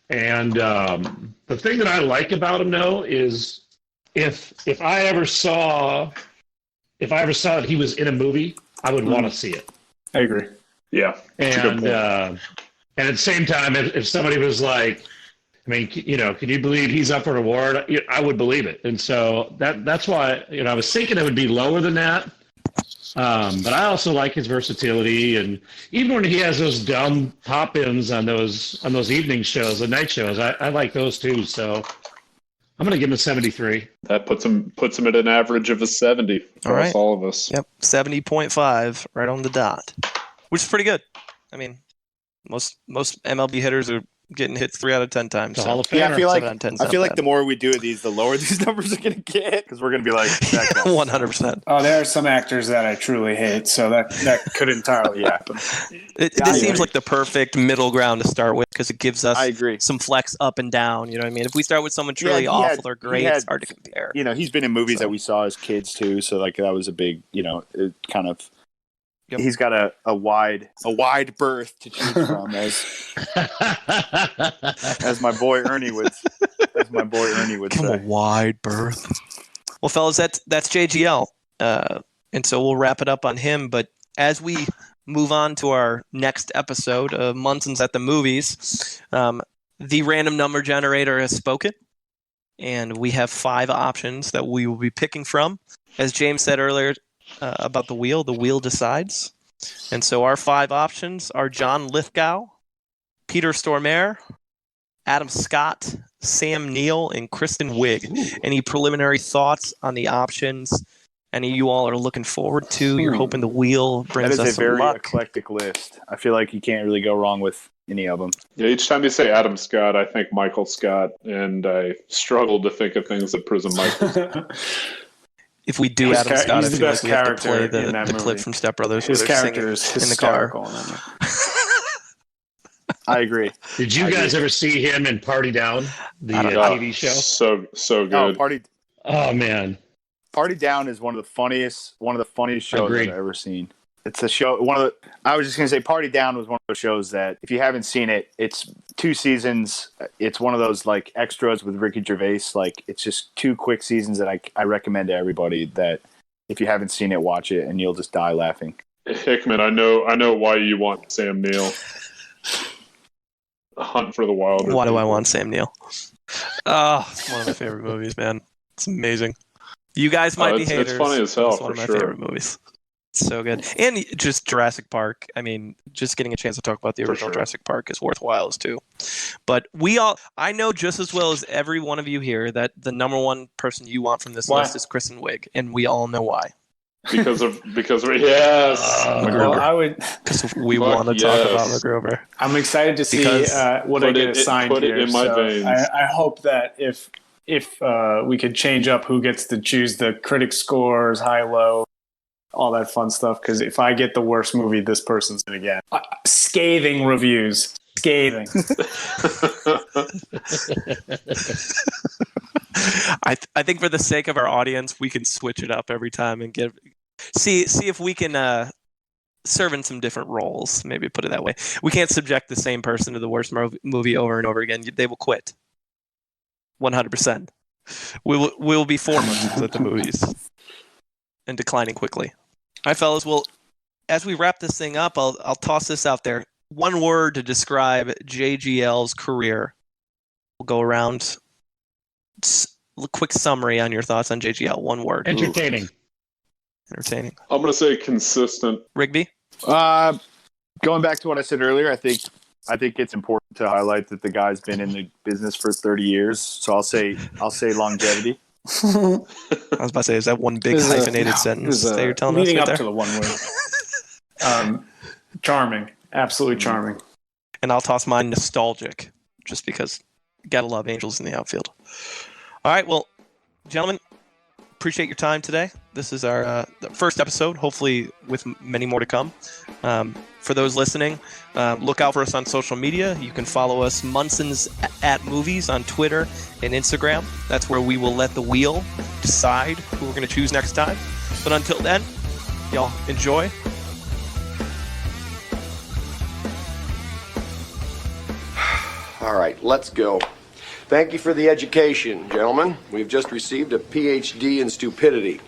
And the thing that I like about him though is if I ever saw that he was in a movie, I would want to see it. I agree. Yeah. And at the same time, if somebody was like, can you believe he's up for an award? I would believe it. And so that's why, I was thinking it would be lower than that. But I also like his versatility. And even when he has those dumb pop-ins on those evening shows, the night shows, I like those too. So I'm going to give him a 73. That puts him at an average of a 70 across all of us. Yep. 70.5 right on the dot, which is pretty good. I mean, most MLB hitters are getting hit 3 out of 10 times. So. Hall of Yeah, I feel like bad. the more we do these, the lower these numbers are going to get because we're going to be like 100%. Oh, there are some actors that I truly hate, so that could entirely happen. This seems like the perfect middle ground to start with because it gives us some flex up and down. You know what I mean? If we start with someone truly awful or great, it's hard to compare. He's been in movies that we saw as kids too, so that was a big, it kind of. Yep. He's got a wide berth to choose from, as my boy Ernie would say. A wide berth. Well, fellas, that's JGL, and so we'll wrap it up on him. But as we move on to our next episode of Munson's at the Movies, the random number generator has spoken, and we have 5 options that we will be picking from. As James said earlier. About the wheel decides. And so our 5 options are John Lithgow, Peter Stormare, Adam Scott, Sam Neill, and Kristen Wiig. Any preliminary thoughts on the options? Any you all are looking forward to? You're hoping the wheel brings us some luck? That is a very eclectic list. I feel like you can't really go wrong with any of them. Yeah, each time you say Adam Scott, I think Michael Scott, and I struggle to think of things that Prison Michael. If we do Adam Scott, I feel like we have to play the the clip from Step Brothers. His character is in the car. I agree. Did you guys ever see him in Party Down, the TV show? So good. Oh man, Party Down is one of the funniest shows Agreed. I've ever seen. It's a show. I was just gonna say, Party Down was one of those shows that if you haven't seen it, it's 2 seasons. It's one of those extras with Ricky Gervais. It's just 2 quick seasons that I recommend to everybody. That if you haven't seen it, watch it and you'll just die laughing. Hickman, I know why you want Sam Neill. Hunt for the Wilder. Why do I want Sam Neill? Oh, it's one of my favorite movies, man. It's amazing. You guys might be haters. It's funny as hell, It's one of for my sure. favorite movies. It's so good. And just Jurassic Park. I mean, just getting a chance to talk about the For original sure. Jurassic Park is worthwhile too. But I know just as well as every one of you here that the number one person you want from this Why? list is Kristen Wiig, and we all know why. Because of yes. Well, I would. Because we Fuck want to talk about yes. MacGruber. I'm excited to see Because- what I Put get it- assigned put it here. in my so veins. I hope that if we could change up who gets to choose the critic scores, high, low, all that fun stuff. Because if I get the worst movie, this person's going to get scathing reviews. Scathing. I think for the sake of our audience, we can switch it up every time and see if we can serve in some different roles. Maybe put it that way. We can't subject the same person to the worst movie over and over again. They will quit. 100%. We will be 4 months at the movies and declining quickly. All right, fellas. Well, as we wrap this thing up, I'll toss this out there. One word to describe JGL's career. We'll go around. A quick summary on your thoughts on JGL. One word. Entertaining. Entertaining. I'm gonna say consistent. Rigby? Going back to what I said earlier, I think it's important to highlight that the guy's been in the business for 30 years. So I'll say longevity. I was about to say, is that one big hyphenated sentence that you're telling us leading right up there? to the one word. Charming, absolutely charming. And I'll toss mine nostalgic, just because gotta love Angels in the outfield. All right, well, gentlemen, appreciate your time today. This is our first episode, hopefully with many more to come. For those listening, look out for us on social media. You can follow us Munson's at Movies on Twitter and Instagram. That's where we will let the wheel decide who we're going to choose next time. But until then, y'all enjoy. All right, let's go. Thank you for the education, gentlemen. We've just received a PhD in stupidity.